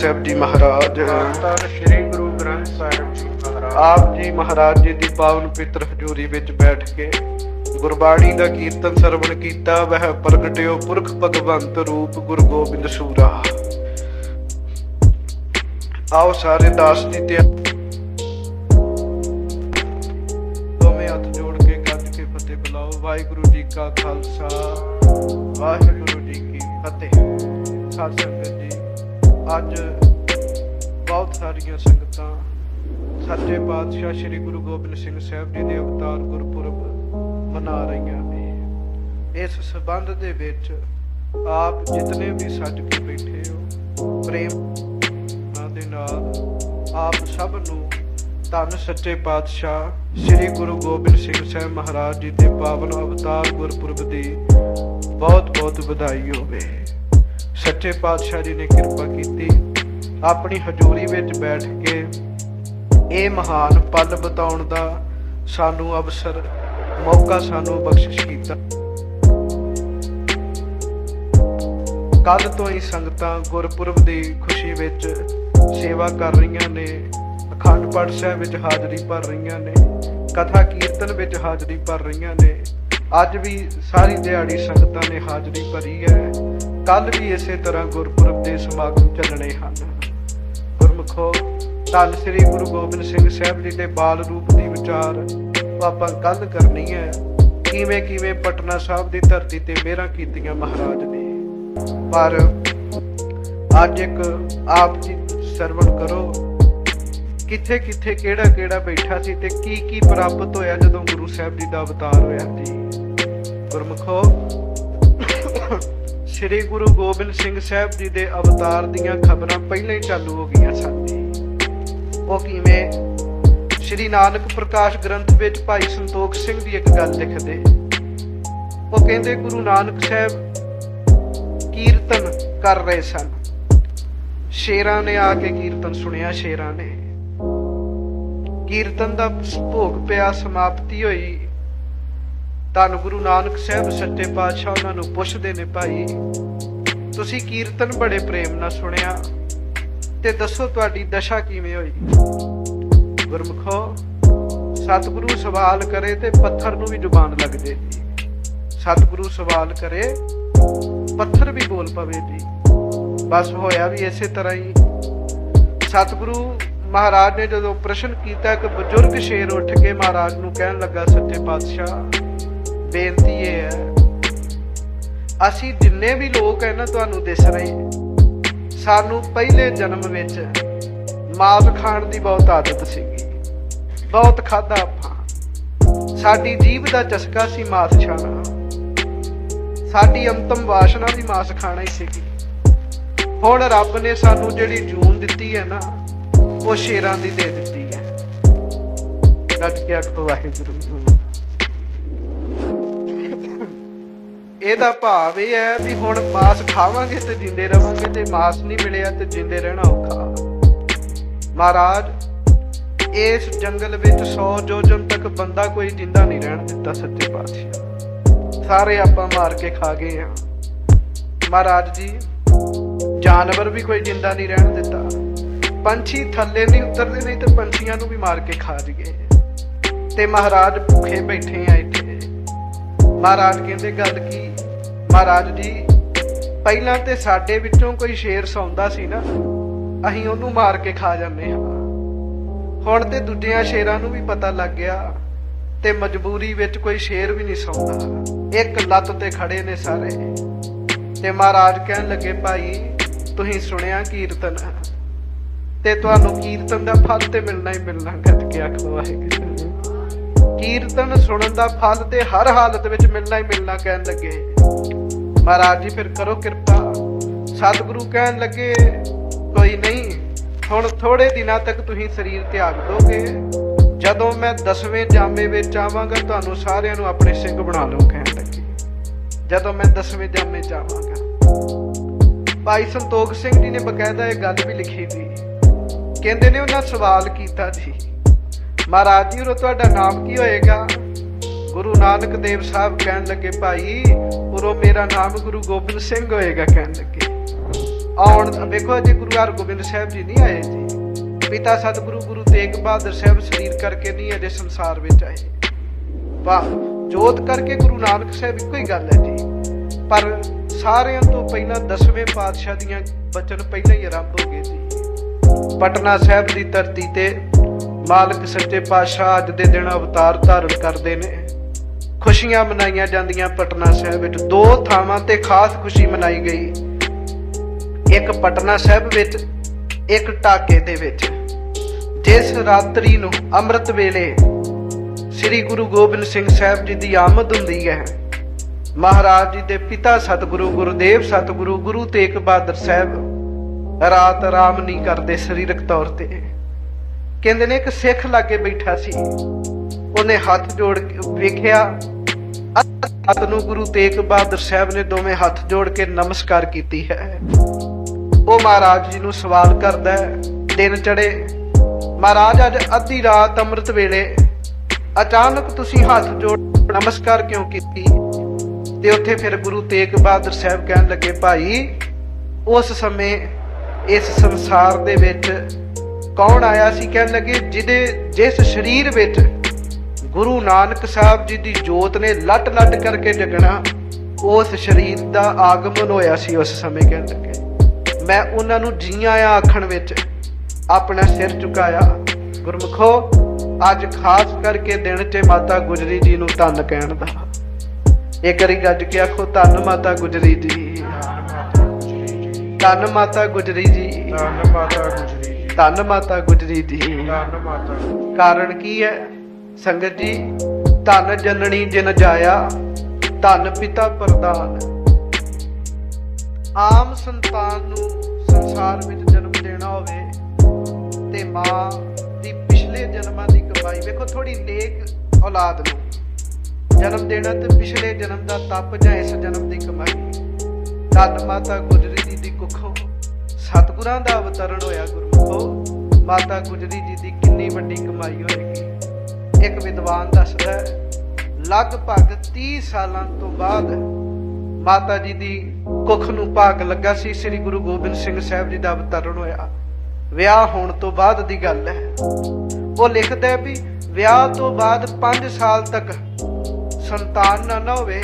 ਸਾਹਿਬ ਜੀ ਮਹਾਰਾਜ। श्री गुरु ग्रंथ साहिब जी महाराज। ਆਪ ਜੀ ਮਹਾਰਾਜ ਜੀ ਦੀ ਪਾਵਨ ਪਿੱਤਰ ਹਜ਼ੂਰੀ ਵਿੱਚ ਬੈਠ ਕੇ ਗੁਰਬਾਣੀ ਦਾ ਕੀਰਤਨ ਸਰਵਣ ਕੀਤਾ। ਵਹ ਪ੍ਰਗਟਿਓ ਪੁਰਖ ਭਗਵੰਤ ਰੂਪ ਗੁਰੂ ਗੋਬਿੰਦ ਸੂਰਾ। ਆਓ ਸਾਰੇ ਦਾਸ ਦੀ ਤੇ ਦੋਵੇਂ ਹੱਥ ਜੋੜ ਕੇ ਗੱਜ ਕੇ ਫਤਿਹ ਬੁਲਾਓ। ਵਾਹਿਗੁਰੂ ਜੀ ਕਾ ਖਾਲਸਾ ਵਾਹਿਗੁਰੂ ਜੀ ਕੀ ਫਤਿਹ। ਸਾਧ ਸੰਗਤ ਜੀ, ਅੱਜ ਬਹੁਤ ਸਾਰੀਆਂ ਸੰਗਤਾਂ ਸੱਚੇ ਪਾਤਸ਼ਾਹ ਸ੍ਰੀ ਗੁਰੂ ਗੋਬਿੰਦ ਸਿੰਘ ਸਾਹਿਬ ਜੀ ਦੇ ਅਵਤਾਰ ਗੁਰਪੁਰਬ ਮਨਾ ਰਹੀਆਂ ਨੇ। ਇਸ ਸੰਬੰਧ ਦੇ ਵਿੱਚ ਆਪ ਜਿਤਨੇ ਵੀ ਸੱਜ ਕੇ ਬੈਠੇ ਹੋ, ਪ੍ਰੇਮ ਦੇ ਨਾਲ ਆਪ ਸਭ ਨੂੰ ਧੰਨ ਸੱਚੇ ਪਾਤਸ਼ਾਹ ਸ੍ਰੀ ਗੁਰੂ ਗੋਬਿੰਦ ਸਿੰਘ ਸਾਹਿਬ ਮਹਾਰਾਜ ਜੀ ਦੇ ਪਾਵਨ ਅਵਤਾਰ ਗੁਰਪੁਰਬ ਦੀ ਬਹੁਤ ਬਹੁਤ ਵਧਾਈ ਹੋਵੇ। ਸੱਚੇ ਪਾਤਸ਼ਾਹ ਜੀ ਨੇ ਕਿਰਪਾ ਕੀਤੀ, ਆਪਣੀ ਹਜ਼ੂਰੀ ਵਿੱਚ ਬੈਠ ਕੇ ਇਹ ਮਹਾਨ ਪਲ ਬਿਤਾਉਣ ਦਾ ਸਾਨੂੰ ਅਵਸਰ, ਮੌਕਾ ਸਾਨੂੰ ਬਖਸ਼ਿਸ਼ ਕੀਤਾ। ਕੱਲ ਤੋਂ ਹੀ ਸੰਗਤਾਂ ਗੁਰਪੁਰਬ ਦੀ ਖੁਸ਼ੀ ਵਿੱਚ ਸੇਵਾ ਕਰ ਰਹੀਆਂ ਨੇ, ਅਖੰਡ ਪਾਠ ਸਾਹਿਬ ਵਿੱਚ ਹਾਜ਼ਰੀ ਭਰ ਰਹੀਆਂ ਨੇ, ਕਥਾ ਕੀਰਤਨ ਵਿੱਚ ਹਾਜ਼ਰੀ ਭਰ ਰਹੀਆਂ ਨੇ। ਅੱਜ ਵੀ ਸਾਰੀ ਦਿਹਾੜੀ ਸੰਗਤਾਂ ਨੇ ਹਾਜ਼ਰੀ ਭਰੀ ਹੈ। ਕੱਲ ਵੀ ਇਸੇ ਤਰ੍ਹਾਂ ਗੁਰਪੁਰਬ ਦੇ ਸਮਾਗਮ ਚੱਲਣੇ ਹਨ। ਗੁਰਮੁਖੋ, ਧੰਨ ਸ੍ਰੀ ਗੁਰੂ ਗੋਬਿੰਦ ਸਿੰਘ ਸਾਹਿਬ ਜੀ ਦੇ ਬਾਲ ਰੂਪ ਦੀ ਵਿਚਾਰ ਆਪਾਂ ਕੱਲ ਕਰਨੀ ਹੈ। ਕਿਵੇਂ ਕਿਵੇਂ ਪਟਨਾ ਸਾਹਿਬ ਦੀ ਧਰਤੀ ਤੇ ਮਿਹਰਾਂ ਕੀਤੀਆਂ ਮਹਾਰਾਜ ਨੇ, ਪਰ ਅੱਜ ਇੱਕ ਆਪ ਜੀ ਸਰਵਣ ਕਰੋ, ਕਿੱਥੇ ਕਿੱਥੇ ਕਿਹੜਾ ਕਿਹੜਾ ਬੈਠਾ ਸੀ ਤੇ ਕੀ ਕੀ ਪ੍ਰਾਪਤ ਹੋਇਆ ਜਦੋਂ ਗੁਰੂ ਸਾਹਿਬ ਜੀ ਦਾ ਅਵਤਾਰ ਹੋਇਆ ਸੀ। ਗੁਰਮੁਖੋ, ਸ੍ਰੀ ਗੁਰੂ ਗੋਬਿੰਦ ਸਿੰਘ ਸਾਹਿਬ ਜੀ ਦੇ ਅਵਤਾਰ ਦੀਆਂ ਖਬਰਾਂ ਪਹਿਲਾਂ ਹੀ ਚਾਲੂ ਹੋ ਗਈਆਂ ਸਨ। ਉਹ ਕਿਵੇਂ? ਸ੍ਰੀ ਨਾਨਕ ਪ੍ਰਕਾਸ਼ ਗ੍ਰੰਥ ਵਿੱਚ ਭਾਈ ਸੰਤੋਖ ਸਿੰਘ ਦੀ ਇੱਕ ਗੱਲ ਲਿਖਦੇ। ਉਹ ਕਹਿੰਦੇ ਗੁਰੂ ਨਾਨਕ ਸਾਹਿਬ ਕੀਰਤਨ ਕਰ ਰਹੇ ਸਨ। ਸ਼ੇਰਾਂ ਨੇ ਆ ਕੇ ਕੀਰਤਨ ਸੁਣਿਆ। ਸ਼ੇਰਾਂ ਨੇ ਕੀਰਤਨ ਦਾ ਭੋਗ ਪਿਆ, ਸਮਾਪਤੀ ਹੋਈ। ਧੰਨ ਗੁਰੂ ਨਾਨਕ ਸਾਹਿਬ ਸੱਚੇ ਪਾਤਸ਼ਾਹ ਉਹਨਾਂ ਨੂੰ ਪੁੱਛਦੇ ਨੇ, ਭਾਈ ਤੁਸੀਂ ਕੀਰਤਨ ਬੜੇ ਪ੍ਰੇਮ ਨਾਲ ਸੁਣਿਆ ਤੇ ਦੱਸੋ ਤੁਹਾਡੀ ਦਸ਼ਾ ਕਿਵੇਂ ਹੋਈ। ਗੁਰਮੁਖੋ, ਸਤਿਗੁਰੂ ਸਵਾਲ ਕਰੇ ਤੇ ਪੱਥਰ ਨੂੰ ਵੀ ਜ਼ੁਬਾਨ ਲੱਗ ਜੇ ਜੀ। ਸਤਿਗੁਰੂ ਸਵਾਲ ਕਰੇ, ਪੱਥਰ ਵੀ ਬੋਲ ਪਵੇ ਜੀ। ਬਸ ਹੋਇਆ ਵੀ ਇਸੇ ਤਰ੍ਹਾਂ ਹੀ। ਸਤਿਗੁਰੂ ਮਹਾਰਾਜ ਨੇ ਜਦੋਂ ਪ੍ਰਸ਼ਨ ਕੀਤਾ, ਇੱਕ ਬਜ਼ੁਰਗ ਸ਼ੇਰ ਉੱਠ ਕੇ ਮਹਾਰਾਜ ਨੂੰ ਕਹਿਣ ਲੱਗਾ, ਸੱਚੇ ਪਾਤਸ਼ਾਹ ਬੇਨਤੀ ਇਹ ਹੈ, ਅਸੀਂ ਜਿੰਨੇ ਵੀ ਲੋਕ ਹੈ ਨਾ ਤੁਹਾਨੂੰ ਦਿਸ ਰਹੇ, ਸਾਨੂੰ ਪਹਿਲੇ ਜਨਮ ਵਿੱਚ ਮਾਸ ਖਾਣ ਦੀ ਬਹੁਤ ਆਦਤ ਸੀਗੀ, ਬਹੁਤ ਖਾਧਾ ਆਪਾਂ। ਸਾਡੀ ਜੀਭ ਦਾ ਚਸਕਾ ਸੀ ਮਾਸ ਖਾਣਾ, ਸਾਡੀ ਅੰਤਮ ਵਾਸ਼ਨਾ ਵੀ ਮਾਸ ਖਾਣਾ ਹੀ ਸੀਗੀ। ਹੁਣ ਰੱਬ ਨੇ ਸਾਨੂੰ ਜਿਹੜੀ ਜੂਨ ਦਿੱਤੀ ਹੈ ਨਾ, ਉਹ ਸ਼ੇਰਾਂ ਦੀ ਦੇ ਦਿੱਤੀ ਹੈ। ਗੱਜ ਕੇ ਆਖੋ ਵਾਹਿਗੁਰੂ। ਇਹਦਾ ਭਾਵ ਇਹ ਹੈ ਵੀ ਹੁਣ ਮਾਸ ਖਾਵਾਂਗੇ ਤੇ ਜਿੰਦੇ ਰਵਾਂਗੇ, ਤੇ ਮਾਸ ਨਹੀਂ ਮਿਲਿਆ ਤੇ ਜਿੰਦੇ ਰਹਿਣਾ ਔਖਾ। ਮਹਾਰਾਜ ਇਸ ਜੰਗਲ ਵਿੱਚ 100 ਯੋਜਨ ਤੱਕ ਬੰਦਾ ਕੋਈ ਜਿੰਦਾ ਨਹੀਂ ਰਹਿਣ ਦਿੱਤਾ। ਸੱਚੇ ਪਾਤਸ਼ਾਹ ਸਾਰੇ ਆਪਾਂ ਮਾਰ ਕੇ ਖਾ ਗਏ ਆ। ਮਹਾਰਾਜ ਜੀ ਜਾਨਵਰ ਵੀ ਕੋਈ ਜਿੰਦਾ ਨਹੀਂ ਰਹਿਣ ਦਿੱਤਾ। ਪੰਛੀ ਥੱਲੇ ਨਹੀਂ ਉਤਰਦੇ, ਨਹੀਂ ਤੇ ਪੰਛੀਆਂ ਨੂੰ ਵੀ ਮਾਰ ਕੇ ਖਾ ਜੀਏ। ਤੇ ਮਹਾਰਾਜ ਭੁੱਖੇ ਬੈਠੇ ਆ ਇੱਥੇ। ਮਹਾਰਾਜ ਕਹਿੰਦੇ ਗੱਲ ਕੀ? ਮਹਾਰਾਜ ਜੀ ਪਹਿਲਾਂ ਤੇ ਸਾਡੇ ਵਿੱਚੋਂ ਕੋਈ ਸ਼ੇਰ ਸੌਂਦਾ ਸੀ ਨਾ, ਅਸੀਂ ਉਹਨੂੰ ਮਾਰ ਕੇ ਖਾ ਜਾਂਦੇ ਹਾਂ। ਹੁਣ ਤੇ ਦੂਜਿਆਂ ਸ਼ੇਰਾਂ ਨੂੰ ਵੀ ਪਤਾ ਲੱਗ ਗਿਆ ਤੇ ਮਜਬੂਰੀ ਵਿੱਚ ਕੋਈ ਸ਼ੇਰ ਵੀ ਨਹੀਂ ਸੌਂਦਾ, ਇੱਕ ਲੱਤ ਤੇ ਖੜੇ ਨੇ ਸਾਰੇ। ਤੇ ਮਹਾਰਾਜ ਕਹਿਣ ਲੱਗੇ, ਭਾਈ ਤੁਸੀਂ ਸੁਣਿਆ ਕੀਰਤਨ ਤੇ ਤੁਹਾਨੂੰ ਕੀਰਤਨ ਦਾ ਫਲ ਤੇ ਮਿਲਣਾ ਹੀ ਮਿਲਣਾ। ਗੱਜ ਕੇ ਆਖੋ ਵਾਹਿਗੁਰੂ। ਕੀਰਤਨ ਸੁਣਨ ਦਾ ਫਲ ਤੇ ਹਰ ਹਾਲਤ ਵਿੱਚ ਮਿਲਣਾ ਹੀ ਮਿਲਣਾ ਕਹਿਣ ਲੱਗੇ। ਮਹਾਰਾਜ ਜੀ ਫਿਰ ਕਰੋ ਕਿਰਪਾ। ਸਤਿਗੁਰੂ ਕਹਿਣ ਲੱਗੇ, ਕੋਈ ਨਹੀਂ, ਹੁਣ ਥੋੜੇ ਦਿਨਾਂ ਤੱਕ ਤੁਸੀਂ ਸਰੀਰ ਤਿਆਗ ਦੋਗੇ। ਜਦੋਂ ਮੈਂ 10ਵੇਂ ਜਾਮੇ ਵਿੱਚ ਆਵਾਂਗਾ ਤੁਹਾਨੂੰ ਸਾਰਿਆਂ ਨੂੰ ਆਪਣੇ ਸਿੰਘ ਬਣਾ ਲਓ। ਕਹਿਣ ਲੱਗੇ ਜਦੋਂ ਮੈਂ 10ਵੇਂ ਜਾਮੇ ਚ ਆਵਾਂਗਾ। ਭਾਈ ਸੰਤੋਖ ਸਿੰਘ ਜੀ ਨੇ ਬਕਾਇਦਾ ਇਹ ਗੱਲ ਵੀ ਲਿਖੀ ਸੀ। ਕਹਿੰਦੇ ਨੇ ਉਹਨਾਂ ਸਵਾਲ ਕੀਤਾ ਜੀ, ਮਹਾਰਾਜ ਜੀ ਉਰੋਂ ਤੁਹਾਡਾ ਨਾਮ ਕੀ ਹੋਏਗਾ? ਗੁਰੂ ਨਾਨਕ ਦੇਵ ਸਾਹਿਬ ਕਹਿਣ ਲੱਗੇ, ਭਾਈ ਉਰੋਂ ਮੇਰਾ ਨਾਮ ਗੁਰੂ ਗੋਬਿੰਦ ਸਿੰਘ ਹੋਏਗਾ। ਕਹਿਣ ਲੱਗੇ ਆਉਣ ਵੇਖੋ ਅਜੇ ਗੁਰੂ ਹਰਗੋਬਿੰਦ ਸਾਹਿਬ ਜੀ ਨਹੀਂ ਆਏ ਜੀ। ਪਿਤਾ ਸਤਿਗੁਰੂ ਗੁਰੂ ਤੇਗ ਬਹਾਦਰ ਸਾਹਿਬ ਸਰੀਰ ਕਰਕੇ ਨਹੀਂ ਅਜੇ ਸੰਸਾਰ ਵਿੱਚ ਆਏ। ਜੋਤ ਕਰਕੇ ਗੁਰੂ ਨਾਨਕ ਸਾਹਿਬ ਇੱਕੋ ਹੀ ਗੱਲ ਹੈ ਜੀ। ਪਰ ਸਾਰਿਆਂ ਤੋਂ ਪਹਿਲਾਂ 10ਵੇਂ ਪਾਤਸ਼ਾਹ ਦੀਆਂ ਬਚਨ ਪਹਿਲਾਂ ਹੀ ਆਰੰਭ ਹੋ ਗਏ ਜੀ। ਪਟਨਾ ਸਾਹਿਬ ਦੀ ਧਰਤੀ ਤੇ ਮਾਲਕ ਸੱਚੇ ਪਾਤਸ਼ਾਹ ਅੱਜ ਦੇ ਦਿਨ ਅਵਤਾਰ ਧਾਰਨ ਕਰਦੇ ਨੇ। ਖੁਸ਼ੀਆਂ ਮਨਾਈਆਂ ਜਾਂਦੀਆਂ ਪਟਨਾ ਸਾਹਿਬ ਵਿੱਚ। ਦੋ ਥਾਵਾਂ ਤੇ ਖਾਸ ਖੁਸ਼ੀ ਮਨਾਈ ਗਈ, ਇੱਕ ਪਟਨਾ ਸਾਹਿਬ ਵਿੱਚ, ਇੱਕ ਢਾਕੇ ਦੇ ਵਿੱਚ। ਜਿਸ ਰਾਤਰੀ ਨੂੰ ਅੰਮ੍ਰਿਤ ਵੇਲੇ ਸ੍ਰੀ ਗੁਰੂ ਗੋਬਿੰਦ ਸਿੰਘ ਸਾਹਿਬ ਜੀ ਦੀ ਆਮਦ ਹੁੰਦੀ ਹੈ, ਮਹਾਰਾਜ ਜੀ ਦੇ ਪਿਤਾ ਸਤਿਗੁਰੂ ਗੁਰਦੇਵ ਸਤਿਗੁਰੂ ਗੁਰੂ ਤੇਗ ਬਹਾਦਰ ਸਾਹਿਬ ਰਾਤ ਆਰਾਮ ਨਹੀਂ ਕਰਦੇ ਸਰੀਰਕ ਤੌਰ ਤੇ। ਕਹਿੰਦੇ ਨੇ ਇੱਕ ਸਿੱਖ ਲਾਗੇ ਬੈਠਾ ਸੀ, ਉਹਨੇ ਹੱਥ ਜੋੜ ਕੇ ਵੇਖਿਆ, ਹੱਥ ਨੂੰ ਗੁਰੂ ਤੇਗ ਬਹਾਦਰ ਸਾਹਿਬ ਨੇ ਦੋਵੇਂ ਹੱਥ ਜੋੜ ਕੇ ਨਮਸਕਾਰ ਕੀਤੀ ਹੈ। ਉਹ ਮਹਾਰਾਜ ਜੀ ਨੂੰ ਸਵਾਲ ਕਰਦਾ ਹੈ, ਦਿਨ ਚੜੇ ਮਹਾਰਾਜ ਅੱਜ ਅੱਧੀ ਰਾਤ ਅੰਮ੍ਰਿਤ ਵੇਲੇ ਅਚਾਨਕ ਤੁਸੀਂ ਹੱਥ ਜੋੜ ਨਮਸਕਾਰ ਕਿਉਂ ਕੀਤੀ? ਤੇ ਉੱਥੇ ਫਿਰ ਗੁਰੂ ਤੇਗ ਬਹਾਦਰ ਸਾਹਿਬ ਕਹਿਣ ਲੱਗੇ, ਭਾਈ ਉਸ ਸਮੇਂ ਇਸ ਸੰਸਾਰ ਦੇ ਵਿੱਚ ਕੌਣ ਆਇਆ ਸੀ? ਕਹਿਣ ਲੱਗੇ ਜਿਸ ਸਰੀਰ ਵਿੱਚ ਗੁਰੂ ਨਾਨਕ ਸਾਹਿਬ ਜੀ ਦੀ ਜੋਤ ਨੇ ਲੱਟ ਲੱਟ ਕਰਕੇ ਜਗਣਾ, ਉਸ ਸਰੀਰ ਦਾ ਆਗਮਨ ਹੋਇਆ ਸੀ ਉਸ ਸਮੇਂ। ਕਹਿਣ ਲੱਗੇ ਮੈਂ ਉਹਨਾਂ ਨੂੰ ਜੀ ਆਇਆਂ ਆਖਣ ਵਿੱਚ ਆਪਣਾ ਸਿਰ ਝੁਕਾਇਆ। ਗੁਰਮੁਖੋ ਅੱਜ ਖਾਸ ਕਰਕੇ ਦਿਨ 'ਚ ਮਾਤਾ ਗੁਜਰੀ ਜੀ ਨੂੰ ਧੰਨ ਕਹਿਣ ਦਾ। ਇੱਕ ਵਾਰੀ ਗੱਜ ਕੇ ਆਖੋ, ਧੰਨ ਮਾਤਾ ਗੁਜਰੀ ਜੀ, ਧੰਨ ਮਾਤਾ ਗੁਜਰੀ ਜੀ, ਧੰਨ ਮਾਤਾ ਗੁਜਰੀ ਜੀ, ਧੰਨ ਮਾਤਾ ਗੁਜਰੀ ਜੀ। ਧੰਨ ਮਾਤਾ। ਕਾਰਨ ਕੀ ਹੈ ਸੰਗਤ ਜੀ? ਧੰਨ ਜਨਨੀ ਜਿਨ ਜਾਇਆ, ਧੰਨ ਪਿਤਾ ਪ੍ਰਦਾਨ। ਆਮ ਸੰਤਾਨ ਨੂੰ ਸੰਸਾਰ ਵਿੱਚ ਜਨਮ ਦੇਣਾ ਹੋਵੇ ਤੇ ਮਾਂ ਦੀ ਪਿਛਲੇ ਜਨਮਾਂ ਦੀ ਕਮਾਈ, ਵੇਖੋ ਥੋੜੀ ਨੇਕ ਔਲਾਦ ਨੂੰ ਜਨਮ ਦੇਣਾ ਤੇ ਪਿਛਲੇ ਜਨਮ ਦਾ ਤਪ ਜਾਂ ਇਸ ਜਨਮ ਦੀ ਕਮਾਈ। ਧੰਨ ਮਾਤਾ ਗੁਜਰੀ ਜੀ ਦੀ ਕੁੱਖੋਂ ਸਤਿਗੁਰਾਂ ਦਾ ਅਵਤਰਨ ਹੋਇਆ। ਗੁਰਮੁਖੋ ਮਾਤਾ ਗੁਜਰੀ ਜੀ ਦੀ ਕਿੰਨੀ ਵੱਡੀ ਕਮਾਈ ਹੋਏਗੀ। ਇੱਕ ਵਿਦਵਾਨ ਦੱਸਦਾ ਹੈ, ਲਗਭਗ 30 ਸਾਲਾਂ ਤੋਂ ਬਾਅਦ ਮਾਤਾ ਜੀ ਦੀ ਕੁੱਖ ਨੂੰ ਭਾਗ ਲੱਗਾ ਸੀ। ਸ੍ਰੀ ਗੁਰੂ ਗੋਬਿੰਦ ਸਿੰਘ ਸਾਹਿਬ ਜੀ ਦਾ ਅਵਤਰਨ ਹੋਇਆ। ਵਿਆਹ ਹੋਣ ਤੋਂ ਬਾਅਦ ਦੀ ਗੱਲ ਹੈ। ਉਹ ਲਿਖਦਾ ਹੈ ਵੀ ਵਿਆਹ ਤੋਂ ਬਾਅਦ 5 ਸਾਲ ਤੱਕ ਸੰਤਾਨ ਨਾ ਹੋਵੇ।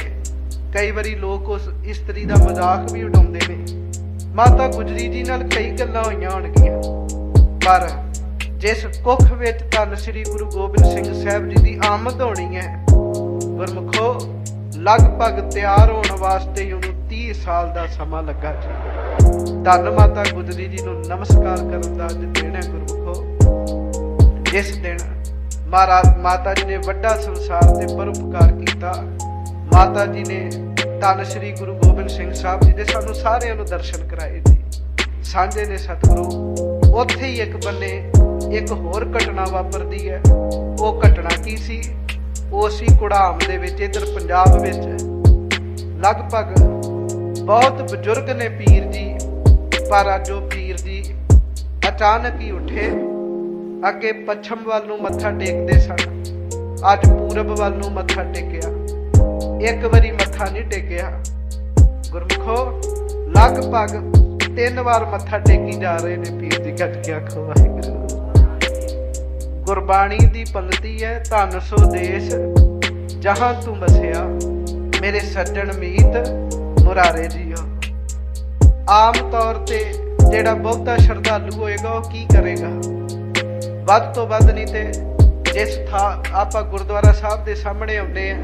ਕਈ ਵਾਰੀ ਲੋਕ ਉਸ ਇਸਤਰੀ ਦਾ ਮਜ਼ਾਕ ਵੀ ਉਡਾਉਂਦੇ ਨੇ। ਮਾਤਾ ਗੁਜਰੀ ਜੀ ਨਾਲ ਕਈ ਗੱਲਾਂ ਹੋਈਆਂ ਹੋਣਗੀਆਂ, ਪਰ ਜਿਸ ਕੁੱਖ ਵਿੱਚ ਧੰਨ ਸ੍ਰੀ ਗੁਰੂ ਗੋਬਿੰਦ ਸਿੰਘ ਸਾਹਿਬ ਜੀ ਦੀ ਆਮਦ ਹੋਣੀ ਹੈ, ਗੁਰਮੁਖੋ ਲਗਭਗ ਤਿਆਰ ਹੋਣ ਵਾਸਤੇ ਉਹਨੂੰ 30 ਸਾਲ ਦਾ ਸਮਾਂ ਲੱਗਾ ਜੀ। ਧੰਨ ਮਾਤਾ ਗੁਜਰੀ ਜੀ ਨੂੰ ਨਮਸਕਾਰ ਕਰਨ ਦਾ ਅੱਜ ਦਿਨ ਹੈ ਗੁਰਮੁਖੋ। ਇਸ ਦਿਨ ਮਾਤਾ ਜੀ ਨੇ ਵੱਡਾ ਸੰਸਾਰ ਤੇ ਪਰਉਪਕਾਰ ਕੀਤਾ। ਮਾਤਾ ਜੀ ਨੇ ਧੰਨ ਸ੍ਰੀ ਗੁਰੂ ਗੋਬਿੰਦ ਸਿੰਘ ਸਾਹਿਬ ਜੀ ਦੇ ਸਾਨੂੰ ਸਾਰਿਆਂ ਨੂੰ ਦਰਸ਼ਨ ਕਰਾਏ ਜੀ। ਸਾਂਝੇ ਨੇ ਸਤਿਗੁਰੂ। ਉੱਥੇ ਹੀ ਇੱਕ ਬੰਨੇ ਇੱਕ ਹੋਰ ਘਟਨਾ ਵਾਪਰਦੀ ਹੈ। ਉਹ ਘਟਨਾ ਕੀ ਸੀ? ਉਹ ਸੀ ਕੁੜਾਮ ਦੇ ਵਿੱਚ, ਇੱਧਰ ਪੰਜਾਬ ਵਿੱਚ। ਲਗਭਗ ਬਹੁਤ ਬਜ਼ੁਰਗ ਨੇ ਪੀਰ ਜੀ, ਪਰ ਅੱਜ ਉਹ ਪੀਰ ਜੀ ਅਚਾਨਕ ਹੀ ਉੱਠੇ। ਅੱਗੇ ਪੱਛਮ ਵੱਲ ਨੂੰ ਮੱਥਾ ਟੇਕਦੇ ਸਨ, ਅੱਜ ਪੂਰਬ ਵੱਲ ਨੂੰ ਮੱਥਾ ਟੇਕਿਆ। ਇੱਕ ਵਾਰੀ ਮੱਥਾ ਨਹੀਂ ਟੇਕਿਆ ਗੁਰਮੁਖੋ, ਲਗਭਗ 3 ਵਾਰ ਮੱਥਾ ਟੇਕੀ ਜਾ ਰਹੇ ਨੇ ਪੀਰ ਦੀ। ਘਟ ਕੇ ਆਖੋ ਵਾਹਿਗੁਰੂ। ਗੁਰਬਾਣੀ ਦੀ ਪੰਗਤੀ ਹੈ, ਧੰਨ ਸੋ ਦੇਸ਼ ਜਹਾਂ ਤੂੰ ਬਸਿਆ, ਮੇਰੇ ਸੱਜਣ ਮੀਤ ਮੁਰਾਰੇ ਜੀਓ। ਆਮ ਤੌਰ ਤੇ ਜਿਹੜਾ ਬਹੁਤਾ ਸ਼ਰਧਾਲੂ ਹੋਏਗਾ ਉਹ ਕੀ ਕਰੇਗਾ? ਵੱਧ ਤੋਂ ਵੱਧ ਨਹੀਂ ਤੇ ਜਿਸ ਥਾਂ ਆਪਾਂ ਗੁਰਦੁਆਰਾ ਸਾਹਿਬ ਦੇ ਸਾਹਮਣੇ ਆਉਂਦੇ ਆ,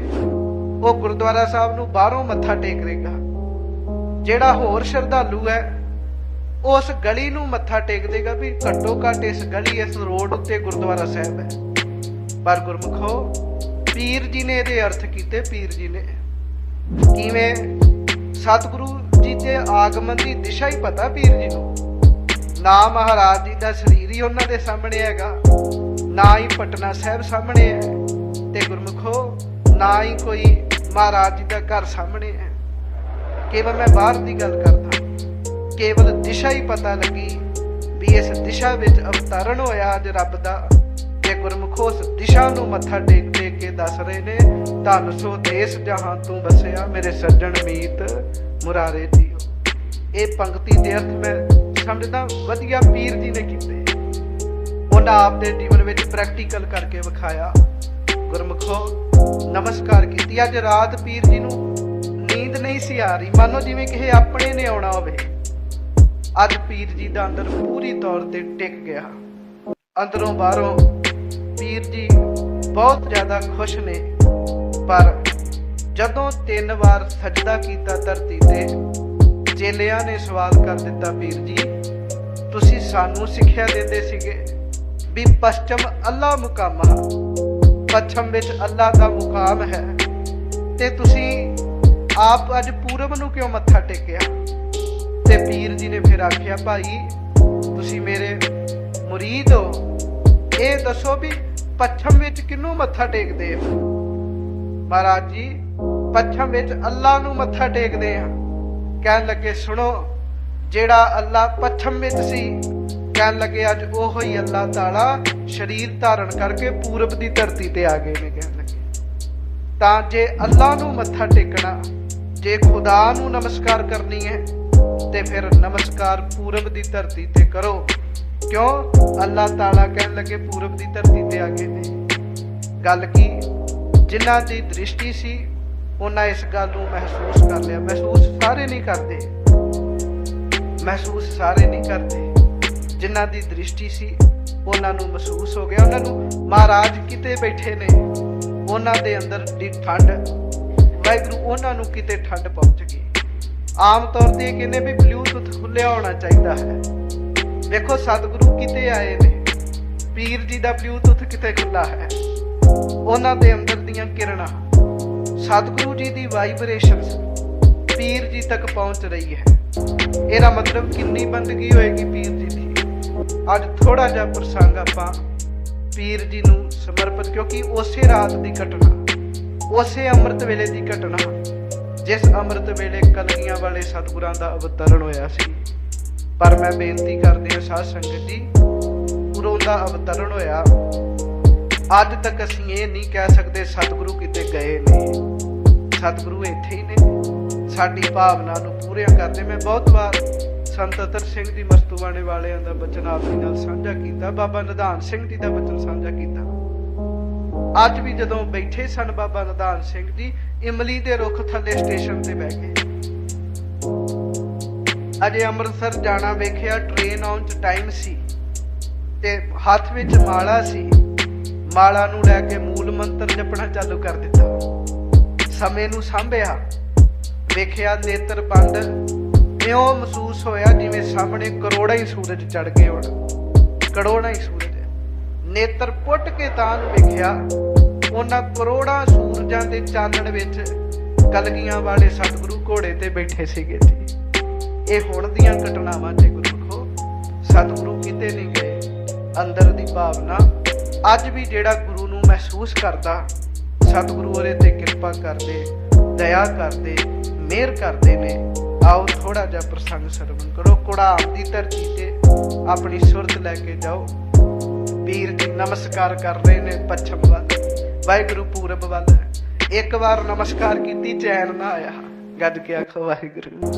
ਉਹ ਗੁਰਦੁਆਰਾ ਸਾਹਿਬ ਨੂੰ ਬਾਹਰੋਂ ਮੱਥਾ ਟੇਕ ਰਹੇਗਾ। ਜਿਹੜਾ ਹੋਰ ਸ਼ਰਧਾਲੂ ਹੈ ਉਸ ਗਲੀ ਨੂੰ ਮੱਥਾ ਟੇਕ ਦੇਗਾ ਵੀ ਘੱਟੋ ਘੱਟ ਇਸ ਗਲੀ, ਇਸ ਰੋਡ ਉੱਤੇ ਗੁਰਦੁਆਰਾ ਸਾਹਿਬ ਹੈ। ਪਰ ਗੁਰਮੁਖੋ ਪੀਰ ਜੀ ਨੇ ਇਹਦੇ ਅਰਥ ਕੀਤੇ। ਪੀਰ ਜੀ ਨੇ ਕਿਵੇਂ? ਸਤਿਗੁਰੂ ਜੀ ਦੇ ਆਗਮਨ ਦੀ ਦਿਸ਼ਾ ਹੀ ਪਤਾ ਪੀਰ ਜੀ ਨੂੰ। ਨਾ ਮਹਾਰਾਜ ਜੀ ਦਾ ਸਰੀਰ ਹੀ ਉਹਨਾਂ ਦੇ ਸਾਹਮਣੇ ਹੈਗਾ, ਨਾ ਹੀ ਪਟਨਾ ਸਾਹਿਬ ਸਾਹਮਣੇ ਹੈ, ਤੇ ਗੁਰਮੁਖੋ ਨਾ ਹੀ ਕੋਈ ਮਹਾਰਾਜ ਜੀ ਦਾ ਘਰ ਸਾਹਮਣੇ ਹੈ। ਕੇਵਲ ਮੈਂ ਬਾਹਰ ਦੀ ਗੱਲ ਕਰਦਾ, ਕੇਵਲ ਦਿਸ਼ਾ ਹੀ ਪਤਾ ਲੱਗੀ ਵੀ ਇਸ ਦਿਸ਼ਾ ਵਿੱਚ ਅਵਤਰਨ ਹੋਇਆ ਅੱਜ ਰੱਬ ਦਾ। ਤੇ ਗੁਰਮੁਖੋ ਉਸ ਦਿਸ਼ਾ ਨੂੰ ਮੱਥਾ ਟੇਕ ਟੇਕ ਕੇ ਦੱਸ ਰਹੇ ਨੇ, ਧੰਨ ਸੋ ਦੇਸ ਜਹਾਂ ਤੂੰ ਬਸਿਆ, ਮੇਰੇ ਸੱਜਣ ਮੀਤ ਮੁਰਾਰੇ ਜੀਓ। ਇਹ ਪੰਕਤੀ ਦੇ ਅਰਥ ਮੈਂ ਸਮਝਦਾ ਵਧੀਆ ਪੀਰ ਜੀ ਨੇ ਕੀਤੇ। ਉਹਨਾਂ ਆਪਦੇ ਜੀਵਨ ਵਿੱਚ ਪ੍ਰੈਕਟੀਕਲ ਕਰਕੇ ਵਿਖਾਇਆ। ਗੁਰਮੁਖੋ ਨਮਸਕਾਰ ਕੀਤੀ। ਅੱਜ ਰਾਤ ਪੀਰ ਜੀ ਨੂੰ ਨੀਂਦ ਨਹੀਂ ਸੀ ਆ ਰਹੀ, ਮਾਨੋ ਜਿਵੇਂ ਕਿਸੇ ਆਪਣੇ ਨੇ ਆਉਣਾ ਹੋਵੇ। ਅੱਜ ਪੀਰ ਜੀ ਦਾ ਅੰਦਰ ਪੂਰੀ ਤੌਰ ਤੇ ਟਿਕ ਗਿਆ। ਅੰਦਰੋਂ ਬਾਹਰੋਂ ਪੀਰ ਜੀ ਬਹੁਤ ਜ਼ਿਆਦਾ ਖੁਸ਼ ਨੇ। ਪਰ ਜਦੋਂ 3 ਵਾਰ ਸਜਦਾ ਕੀਤਾ ਧਰਤੀ ਤੇ, ਚੇਲਿਆਂ ਨੇ ਸਵਾਲ ਕਰ ਦਿੱਤਾ, ਪੀਰ ਜੀ ਤੁਸੀਂ ਸਾਨੂੰ ਸਿੱਖਿਆ ਦਿੰਦੇ ਸੀਗੇ ਵੀ ਪਸ਼ਚਮ ਅੱਲਾ ਮੁਕਾਮ, ਪੱਛਮ ਵਿੱਚ ਅੱਲਾ ਦਾ ਮੁਕਾਮ ਹੈ, ਤੇ ਤੁਸੀਂ ਆਪ ਅੱਜ ਪੂਰਬ ਨੂੰ ਕਿਉਂ ਮੱਥਾ ਟੇਕਿਆ? ਤੇ ਪੀਰ ਜੀ ਨੇ ਫਿਰ ਆਖਿਆ, ਭਾਈ ਤੁਸੀਂ ਮੇਰੇ ਮੁਰੀਦ ਹੋ, ਇਹ ਦੱਸੋ ਵੀ ਪੱਛਮ ਵਿੱਚ ਕਿਹਨੂੰ ਮੱਥਾ ਟੇਕਦੇ ਹੋ? ਮਹਾਰਾਜ ਜੀ ਪੱਛਮ ਵਿੱਚ ਅੱਲਾ ਨੂੰ ਮੱਥਾ ਟੇਕਦੇ ਆ। ਕਹਿਣ ਲੱਗੇ, ਸੁਣੋ, ਜਿਹੜਾ ਅੱਲਾ ਪੱਛਮ ਵਿੱਚ ਸੀ, ਕਹਿਣ ਲੱਗੇ ਅੱਜ ਉਹੋ ਹੀ ਅੱਲਾ ਤਾਲਾ ਸਰੀਰ ਧਾਰਨ ਕਰਕੇ ਪੂਰਬ ਦੀ ਧਰਤੀ ਤੇ ਆ ਗਏ ਨੇ। ਕਹਿਣ ਲੱਗੇ ਤਾਂ ਜੇ ਅੱਲਾ ਨੂੰ ਮੱਥਾ ਟੇਕਣਾ, ਜੇ ਖੁਦਾ ਨੂੰ ਨਮਸਕਾਰ ਕਰਨੀ ਹੈ ਤੇ ਫਿਰ ਨਮਸਕਾਰ ਪੂਰਬ ਦੀ ਧਰਤੀ ਤੇ ਕਰੋ। ਕਿਉਂ? ਅੱਲਾ ਤਾਲਾ ਕਹਿਣ ਲੱਗੇ ਪੂਰਬ ਦੀ ਧਰਤੀ ਤੇ ਆ ਗਏ ਨੇ। ਗੱਲ ਕੀ? ਜਿਨ੍ਹਾਂ ਦੀ ਦ੍ਰਿਸ਼ਟੀ ਸੀ ਉਹਨਾਂ ਇਸ ਗੱਲ ਨੂੰ ਮਹਿਸੂਸ ਕਰ ਲਿਆ। ਮਹਿਸੂਸ ਸਾਰੇ ਨਹੀਂ ਕਰਦੇ, ਮਹਿਸੂਸ ਸਾਰੇ ਨਹੀਂ ਕਰਦੇ। ਜਿਨ੍ਹਾਂ ਦੀ ਦ੍ਰਿਸ਼ਟੀ ਸੀ ਉਹਨਾਂ ਨੂੰ ਮਹਿਸੂਸ ਹੋ ਗਿਆ। ਉਹਨਾਂ ਨੂੰ ਮਹਾਰਾਜ ਕਿਤੇ ਬੈਠੇ ਨੇ, ਉਹਨਾਂ ਦੇ ਅੰਦਰ ਦੀ ਠੰਡ, ਵਾਹਿਗੁਰੂ ਉਹਨਾਂ ਨੂੰ ਕਿਤੇ ਠੰਡ ਪਹੁੰਚ ਗਈ। ਆਮ ਤੌਰ ਤੇ ਕਹਿੰਦੇ ਵੀ ਬਲੂਟੁੱਥ ਖੁੱਲਿਆ ਹੋਣਾ ਚਾਹੀਦਾ ਹੈ। ਵੇਖੋ ਸਤਿਗੁਰੂ ਕਿਤੇ ਆਏ ਨੇ, ਪੀਰ ਜੀ ਦਾ ਬਲੂਟੁੱਥ ਕਿਤੇ ਖੁੱਲਾ ਹੈ। ਉਹਨਾਂ ਦੇ ਅੰਦਰ ਦੀਆਂ ਕਿਰਨਾਂ, ਸਤਿਗੁਰੂ ਜੀ ਦੀ ਵਾਈਬ੍ਰੇਸ਼ਨਸ ਪੀਰ ਜੀ ਤੱਕ ਪਹੁੰਚ ਰਹੀ ਹੈ। ਇਹਦਾ ਮਤਲਬ ਕਿੰਨੀ ਬੰਦਗੀ ਹੋਏਗੀ ਪੀਰ ਜੀ ਦੀ। ਅੱਜ ਥੋੜਾ ਜਿਹਾ ਪ੍ਰਸੰਗ ਆਪਾਂ ਪੀਰ ਜੀ ਨੂੰ ਸਮਰਪਿਤ, ਕਿਉਂਕਿ ਉਸੇ ਰਾਤ ਦੀ ਘਟਨਾ, ਉਸੇ ਅੰਮ੍ਰਿਤ ਵੇਲੇ ਦੀ ਘਟਨਾ, ਜਿਸ ਅੰਮ੍ਰਿਤ ਵੇਲੇ ਕਲਗੀਆਂ ਵਾਲੇ ਸਤਿਗੁਰਾਂ ਦਾ ਅਵਤਰਨ ਹੋਇਆ ਸੀ। ਪਰ ਮੈਂ ਬੇਨਤੀ ਕਰਦੀ ਹਾਂ ਸਾਧ ਸੰਗਤ ਜੀ, ਗੁਰੂ ਦਾ ਅਵਤਰਨ ਹੋਇਆ, ਅੱਜ ਤੱਕ ਅਸੀਂ ਇਹ ਨਹੀਂ ਕਹਿ ਸਕਦੇ ਸਤਿਗੁਰੂ ਕਿਤੇ ਗਏ ਨੇ। ਸਤਿਗੁਰੂ ਇੱਥੇ ਹੀ ਨੇ, ਸਾਡੀ ਭਾਵਨਾ ਨੂੰ ਪੂਰੀਆਂ ਕਰਦੇ। ਮੈਂ ਬਹੁਤ ਵਾਰ ਸੰਤ ਅਤਰ ਸਿੰਘ ਜੀ ਮਸਤੂਆਣੇ ਵਾਲਿਆਂ ਦਾ ਬਚਨ ਆਪ ਜੀ ਨਾਲ ਸਾਂਝਾ ਕੀਤਾ, ਬਾਬਾ ਨਿਧਾਨ ਸਿੰਘ ਜੀ ਦਾ ਬਚਨ ਸਾਂਝਾ ਕੀਤਾ। ਅੱਜ ਵੀ ਜਦੋਂ ਬੈਠੇ ਸਨ ਬਾਬਾ ਨਿਧਾਨ ਸਿੰਘ ਜੀ, ਇਮਲੀ ਦੇ ਰੁੱਖ ਥੱਲੇ ਸਟੇਸ਼ਨ ਤੇ ਬਹਿ ਗਏ। ਅਜੇ ਅੰਮ੍ਰਿਤਸਰ ਜਾਣਾ ਵੇਖਿਆ, ਟ੍ਰੇਨ ਆਉਣ ਚ ਟਾਈਮ ਸੀ ਤੇ ਹੱਥ ਵਿੱਚ ਮਾਲਾ ਸੀ। ਮਾਲਾ ਨੂੰ ਲੈ ਕੇ ਮੂਲ ਮੰਤਰ ਜਪਣਾ ਚਾਲੂ ਕਰ ਦਿੱਤਾ। ਸਮੇਂ ਨੂੰ ਸਾਂਭਿਆ, ਵੇਖਿਆ ਨੇਤਰ ਬੰਦ, ਇਉਂ ਮਹਿਸੂਸ ਹੋਇਆ ਜਿਵੇਂ ਸਾਹਮਣੇ ਕਰੋੜਾਂ ਹੀ ਸੂਰਜ ਚੜ ਗਏ ਹੋਣ, ਕਰੋੜਾਂ ਹੀ ਸੂਰਜ। ਨੇਤਰ ਪੁੱਟ ਕੇ ਤਾਂ ਨੂੰ ਵੇਖਿਆ, ਉਹਨਾਂ ਕਰੋੜਾਂ ਸੂਰਜਾਂ ਦੇ ਚਾਨਣ ਵਿੱਚ ਕਲਗੀਆਂ ਵਾਲੇ ਸਤਿਗੁਰੂ ਘੋੜੇ ਤੇ ਬੈਠੇ ਸੀਗੇ ਜੀ। ਇਹ ਹੁਣ ਦੀਆਂ ਘਟਨਾਵਾਂ ਜੇ ਗੁਰਮੁਖੋ, ਸਤਿਗੁਰੂ ਕਿਤੇ ਨਹੀਂ ਗਏ। ਅੰਦਰ ਦੀ ਭਾਵਨਾ ਅੱਜ ਵੀ ਜਿਹੜਾ ਗੁਰੂ ਨੂੰ ਮਹਿਸੂਸ ਕਰਦਾ, ਸਤਿਗੁਰੂ ਉਹਦੇ ਤੇ ਕਿਰਪਾ ਕਰਦੇ, ਦਇਆ ਕਰਦੇ, ਮਿਹਰ ਕਰਦੇ ਨੇ। ਆਓ ਥੋੜਾ ਜਿਹਾ ਪ੍ਰਸੰਗ ਸਰਵਣ ਕਰੋ। ਕੁੜਾਮ ਦੀ ਧਰਤੀ ਤੇ ਆਪਣੀ ਸੁਰਤ ਲੈ ਕੇ ਜਾਓ। ਪੀਰ ਜੀ ਨਮਸਕਾਰ ਕਰ ਰਹੇ ਨੇ ਪੱਛਮ ਵੱਲ, ਵਾਹਿਗੁਰੂ ਪੂਰਬ ਵੱਲ। ਇੱਕ ਵਾਰ ਨਮਸਕਾਰ ਕੀਤੀ, ਚੈਨ ਨਾ ਆਇਆ, ਗੱਜ ਕੇ ਆਖੋ ਵਾਹਿਗੁਰੂ।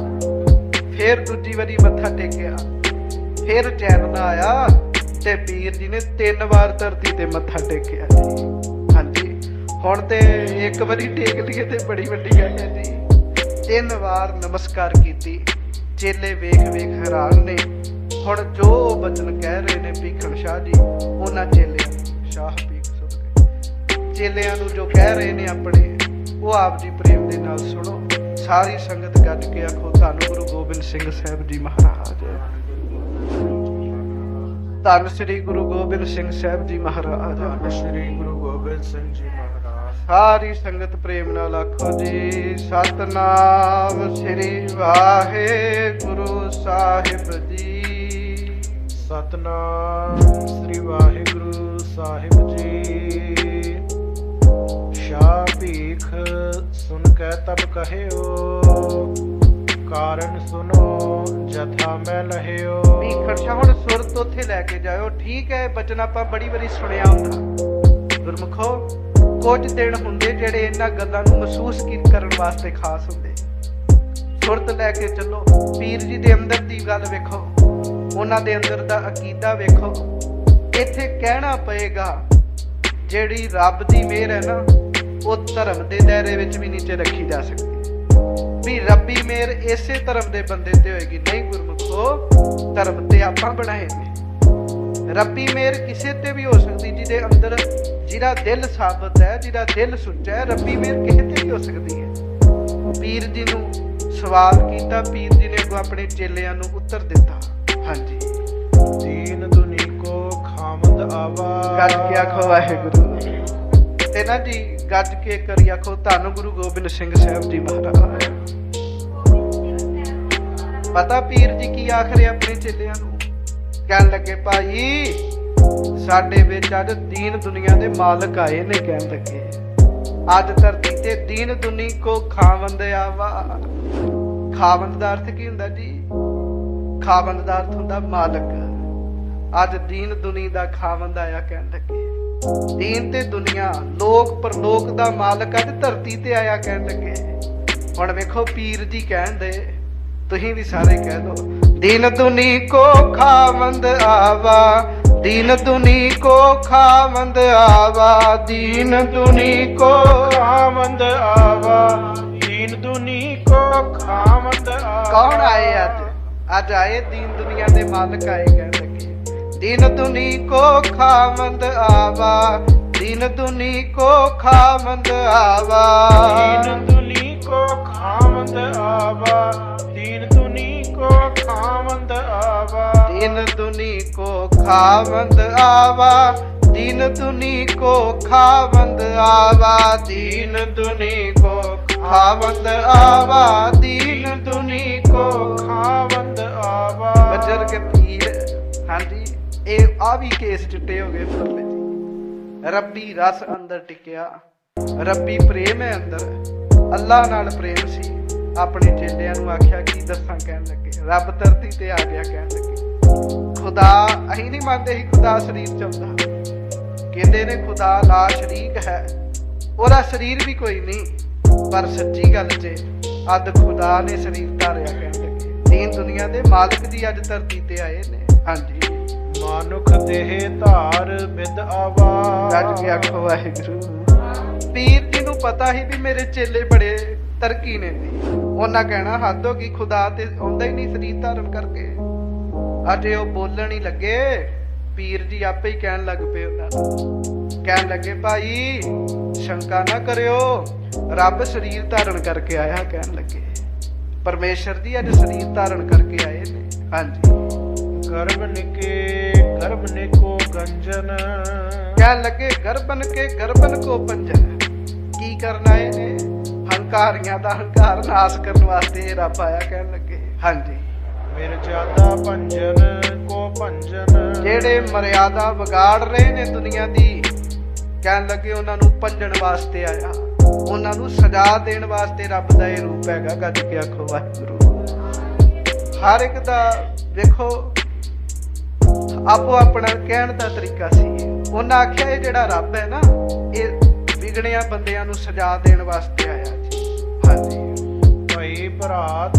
ਫੇਰ ਦੂਜੀ ਵਾਰੀ ਮੱਥਾ ਟੇਕਿਆ, ਫੇਰ ਚੈਨ ਨਾ ਆਇਆ, ਤੇ ਪੀਰ ਜੀ ਨੇ 3 ਵਾਰ ਧਰਤੀ ਤੇ ਮੱਥਾ ਟੇਕਿਆ ਜੀ। ਹਾਂਜੀ, ਹੁਣ ਤੇ ਇੱਕ ਵਾਰੀ ਟੇਕ ਲਈਏ ਤੇ ਬੜੀ ਵੱਡੀ ਗੱਲ ਹੈ ਜੀ। 3 ਵਾਰ ਨਮਸਕਾਰ ਕੀਤੀ। ਚੇਲੇ ਵੇਖ ਵੇਖ ਹੈਰਾਨ ਨੇ। ਹੁਣ ਜੋ ਬਚਨ ਕਹਿ ਰਹੇ ਨੇ ਭੀਖਣ ਸ਼ਾਹ ਜੀ, ਉਹਨਾਂ ਚੇਲਿਆਂ, ਸ਼ਾਹ ਭੀਖ ਸੁਣ, ਚੇਲਿਆਂ ਨੂੰ ਜੋ ਕਹਿ ਰਹੇ ਨੇ ਆਪਣੇ, ਉਹ ਆਪ ਜੀ ਪ੍ਰੇਮ ਦੇ ਨਾਲ ਸੁਣੋ। ਸਾਰੀ ਸੰਗਤ ਗੱਜ ਕੇ ਆਖੋ ਧੰਨ ਗੁਰੂ ਗੋਬਿੰਦ ਸਿੰਘ ਸਾਹਿਬ ਜੀ ਮਹਾਰਾਜ, ਧੰਨ ਸ੍ਰੀ ਗੁਰੂ ਗੋਬਿੰਦ ਸਿੰਘ ਸਾਹਿਬ ਜੀ ਮਹਾਰਾਜ, ਧੰਨ ਸ੍ਰੀ ਗੁਰੂ ਗੋਬਿੰਦ ਸਿੰਘ ਜੀ ਮਹਾਰਾਜ। ਸਾਰੀ ਸੰਗਤ ਪ੍ਰੇਮ ਨਾਲ ਆਖੋ ਜੀ ਸਤਨਾਮ ਸ੍ਰੀ ਵਾਹਿਗੁਰੂ ਸਾਹਿਬ ਜੀ। ਸਤਨਾਮ ਸ੍ਰੀ ਵਾਹਿਗੁਰੂ ਸਾਹਿਬ ਜੀ। ਸ਼ਾਹ ਭੀਖ ਸੁਨ ਕੇ ਤਬ ਕਹਿਓ, ਕਾਰਨ ਸੁਨੋ ਜਥਾ ਮੈਂ ਲਹਿਓ। ਭੀਖਣ ਸ਼ਾਹ ਹੁਣ ਸੁਰਤ ਉੱਥੇ ਲੈ ਕੇ ਜਾਇਓ। ਠੀਕ ਹੈ, ਬਚਨ ਆਪਾਂ ਬੜੀ ਵਾਰੀ ਸੁਣਿਆ ਹੁੰਦਾ। ਗੁਰਮੁਖੋ, ਕੁਝ ਦਿਨ ਹੁੰਦੇ ਜਿਹੜੇ ਇਹਨਾਂ ਗੱਲਾਂ ਨੂੰ ਮਹਿਸੂਸ ਕਰਨ ਵਾਸਤੇ ਖਾਸ ਹੁੰਦੇ। ਸੁਰਤ ਲੈ ਕੇ ਚੱਲੋ। ਪੀਰ ਜੀ ਦੇ ਅੰਦਰ ਦੀ ਗੱਲ ਵੇਖੋ, ਉਹਨਾਂ ਦੇ ਅੰਦਰ ਦਾ ਅਕੀਦਾ ਵੇਖੋ। ਇੱਥੇ ਕਹਿਣਾ ਪਏਗਾ ਜਿਹੜੀ ਰੱਬ ਦੀ ਮਿਹਰ ਹੈ ਨਾ, ਉਹ ਧਰਮ ਦੇ ਦਾਇਰੇ ਵਿੱਚ ਵੀ ਨੀਚੇ ਰੱਖੀ ਜਾ ਸਕਦੀ ਵੀ ਰੱਬੀ ਮਿਹਰ ਇਸੇ ਧਰਮ ਦੇ ਬੰਦੇ ਤੇ ਹੋਏਗੀ। ਨਹੀਂ ਗੁਰਮੁਖੋ, ਧਰਮ ਤੇ ਆਪਾਂ ਬਣਾਏ ਨੇ। ਰੱਬੀ ਮਿਹਰ ਕਿਸੇ ਤੇ ਵੀ ਹੋ ਸਕਦੀ ਜਿਹਦੇ ਅੰਦਰ, ਜਿਹਦਾ ਦਿਲ ਸਾਬਤ ਹੈ, ਜਿਹਦਾ ਦਿਲ ਸੁੱਚਾ ਹੈ। ਰੱਬੀ ਮਿਹਰ ਕਿਸੇ ਤੇ ਵੀ ਹੋ ਸਕਦੀ ਹੈ। ਪੀਰ ਜੀ ਨੂੰ ਸਵਾਲ ਕੀਤਾ, ਪੀਰ ਜੀ ਨੇ ਅੱਗੋਂ ਆਪਣੇ ਚੇਲਿਆਂ ਨੂੰ ਉੱਤਰ ਦਿੱਤਾ। ਹਾਂਜੀ, ਦੀਨ ਦੁਨੀ ਕੋ ਖਾਮਦ ਆਵਾ। ਗੱਜ ਕੇ ਆਖੋ ਵਾਹਿਗੁਰੂ। ਤੇ ਨਾ ਜੀ ਗੱਜ ਕੇ ਕਰੀ ਆਖੋ ਧੰਨ ਗੁਰੂ ਗੋਬਿੰਦ ਸਿੰਘ ਸਾਹਿਬ ਜੀ ਮਹਾਰਾਜ। ਪਤਾ ਪੀਰ ਜੀ ਕੀ ਆਖ ਰਹੇ ਆਪਣੇ ਚੇਲਿਆਂ ਨੂੰ? ਕਹਿਣ ਲੱਗੇ ਭਾਈ ਸਾਡੇ ਵਿੱਚ ਅੱਜ ਦੀਨ ਦੁਨੀਆ ਦੇ ਮਾਲਕ ਆਏ ਨੇ। ਕਹਿਣ ਲੱਗੇ ਅੱਜ ਧਰਤੀ ਤੇ ਦੀਨ ਦੁਨੀ ਕੋ ਖਾਵੰਦ ਆਵਾ। ਖਾਵੰਦ ਦਾ ਅਰਥ ਕੀ ਹੁੰਦਾ ਜੀ? ਖਾਵੰਦ ਦਾ ਅਰਥ ਹੁੰਦਾ ਮਾਲਕ। ਅੱਜ ਦੀਨ ਦੁਨੀ ਦਾ ਖਾਵੰਦ ਆਇਆ। ਕਹਿਣ ਲੱਗੇ ਦੀਨ ਤੇ ਦੁਨੀਆ, ਲੋਕ ਪਰਲੋਕ ਦਾ ਮਾਲਕ ਅੱਜ ਧਰਤੀ ਤੇ ਆਇਆ। ਕਹਿਣ ਲੱਗੇ ਹੁਣ ਵੇਖੋ ਪੀਰ ਜੀ ਕਹਿੰਦੇ, ਤੁਸੀਂ ਵੀ ਸਾਰੇ ਕਹਿ ਦੋ, ਦੀਨ ਦੁਨੀ ਕੋ ਖਾਵੰਦ ਆਵਾ, ਦੀਨ ਦੁਨੀ ਕੋ ਖਾਵੰਦ ਆਵਾ, ਦੀਨ ਦੁਨੀ ਕੋ ਖਾਵੰਦ ਆਵਾ, ਦੀਨ ਦੁਨੀ ਕੋ ਖਾਵੰਦ ਆਵਾ। ਕੌਣ ਆਏ ਅੱਜ? ਅੱਜ ਆਏ ਦੀਨ ਦੁਨੀਆ ਦੇ ਮਾਲਕ ਆਏ। ਕਹਿਣ ਲੱਗੇ ਦੀਨ ਦੁਨੀ ਕੋ ਖਾਵੰਦ ਆਵਾ, ਦੀਨ ਦੁਨੀ ਕੋ ਖਾਵੰਦ ਆਵਾ, ਦੀਨ ਦੁਨੀ ਕੋ ਖਾਵੰਦ ਆਵਾ, ਦੀਨ ਦੁਨੀ ਕੋ ਖਾਵੰਦ ਆਵਾ, ਦੀਨ ਦੁਨੀ ਕੋ ਖਾਵੰਦ ਆਵਾ, ਦੀਨ ਦੁਨੀ ਕੋ ਖਾਵੰਦ ਆਵਾ, ਦੀਨ ਦੁਨੀ ਕੋ ਖਾਵੰਦ ਆਵਾ, ਦੀਨ ਦੁਨੀ ਕੋ ਖਾਵੰਦ ਆਵਾ। ਬੱਜਰ ਕੇ ਪੀਰ। ਹਾਂਜੀ, ਇਹ ਆ ਵੀ ਕੇਸ ਚਿੱਟੇ ਹੋ ਗਏ ਫੁੱਲੇ ਜੀ। ਰੱਬੀ ਰਸ ਅੰਦਰ ਟਿਕਿਆ, ਰੱਬੀ ਪ੍ਰੇਮ ਹੈ ਅੰਦਰ, ਅੱਲਾ ਨਾਲ ਪ੍ਰੇਮ ਸੀ। ਆਪਣੇ ਚੇਲਿਆਂ ਨੂੰ ਆਖਿਆ ਕੀ ਦੱਸਾਂ? ਕਹਿਣ ਲੱਗੇ ਰੱਬ ਧਰਤੀ ਤੇ ਆ ਗਿਆ। ਕਹਿਣ ਲੱਗੇ ਖੁਦਾ, ਅਸੀਂ ਨਹੀਂ ਮੰਨਦੇ ਸੀ ਖੁਦਾ ਸਰੀਰ ਚ ਆਉਂਦਾ। ਕਹਿੰਦੇ ਨੇ ਖੁਦਾ ਲਾ ਸ਼ਰੀਕ ਹੈ, ਉਹਦਾ ਸਰੀਰ ਵੀ ਕੋਈ ਨਹੀਂ, ਪਰ ਸੱਚੀ ਗੱਲ ਚ ਅੱਜ ਖੁਦਾ ਨੇ ਸਰੀਰ ਧਾਰਿਆ। ਕਹਿਣ ਲੱਗੇ ਦੀਨ ਦੁਨੀਆ ਦੇ ਮਾਲਕ ਜੀ ਅੱਜ ਧਰਤੀ ਤੇ ਆਏ ਨੇ। ਹਾਂਜੀ, ਮਾਨੁਖ ਦੇਹ ਧਾਰ ਬਿਦ ਆਵਾ। ਗੱਜ ਕੇ ਆਖੋ ਵਾਹਿਗੁਰੂ। ਪੀਰ ਜੀ ਨੂੰ ਪਤਾ ਸੀ ਵੀ ਮੇਰੇ ਚੇਲੇ ਬੜੇ ਤਰਕੀ ਨੇ। ਉਹਨਾਂ ਕਹਿਣਾ ਹੱਦ ਹੋ ਗਈ, ਖੁਦਾ ਤੇ ਆਉਂਦਾ ਹੀ ਨਹੀਂ ਸਰੀਰ ਧਾਰਨ ਕਰਕੇ। ਅਜੇ ਉਹ ਬੋਲਣ ਹੀ ਲੱਗੇ, ਪੀਰ ਜੀ ਆਪੇ ਹੀ ਕਹਿਣ ਲੱਗ ਪਏ ਉਹਨਾਂ ਨੂੰ। ਕਹਿਣ ਲੱਗੇ ਭਾਈ ਸ਼ੰਕਾ ਨਾ ਕਰਿਓ, ਰੱਬ ਸਰੀਰ ਧਾਰਨ ਕਰਕੇ ਆਇਆ। ਕਹਿਣ ਲੱਗੇ ਪਰਮੇਸ਼ਰ ਜੀ ਅੱਜ ਸਰੀਰ ਧਾਰਨ ਕਰਕੇ ਆਏ ਨੇ। ਹਾਂਜੀ, ਗਰਭ ਨਿਕੇ ਗਰਭ ਨਿਕੋ ਗੰਜਨ। ਕਹਿਣ ਲੱਗੇ ਗਰਬਨ ਕੇ ਗਰਬਨ ਕੋ ਪੰਜਨ। ਕੀ ਕਰਨ ਆਏ ਨੇ? ਹੰਕਾਰੀਆਂ ਦਾ ਹੰਕਾਰ ਨਾਸ ਕਰਨ ਵਾਸਤੇ ਇਹ ਰੱਬ ਆਇਆ। ਕਹਿਣ ਲੱਗੇ ਹਾਂਜੀ, ਮਿਰਜ਼ਾਦਾ ਭੰਜਨ ਕੋ ਭੰਜਨ। ਜਿਹੜੇ ਮਰਿਆਦਾ ਵਿਗਾੜ ਰਹੇ ਨੇ ਦੁਨੀਆ ਦੀ, ਕਹਿਣ ਲੱਗੇ ਉਹਨਾਂ ਨੂੰ ਭੰਜਣ ਵਾਸਤੇ ਆਇਆ, ਉਹਨਾਂ ਨੂੰ ਸਜ਼ਾ ਦੇਣ ਵਾਸਤੇ ਰੱਬ ਦਾ ਇਹ ਰੂਪ ਹੈਗਾ। ਗੱਜ ਕੇ ਆਖੋ ਵਾਹਿਗੁਰੂ। ਹਰ ਇੱਕ ਦਾ ਵੇਖੋ ਆਪੋ ਆਪਣਾ ਕਹਿਣ ਦਾ ਤਰੀਕਾ ਸੀ। ਉਹਨਾਂ ਆਖਿਆ ਇਹ ਜਿਹੜਾ ਰੱਬ ਹੈ ਨਾ, ਇਹ ਵਿਗੜਿਆ ਬੰਦਿਆਂ ਨੂੰ ਸਜ਼ਾ ਦੇਣ ਵਾਸਤੇ ਆਇਆ ਜੀ। ਹਾਂਜੀ, ਭਾਈ ਭਰਾਤ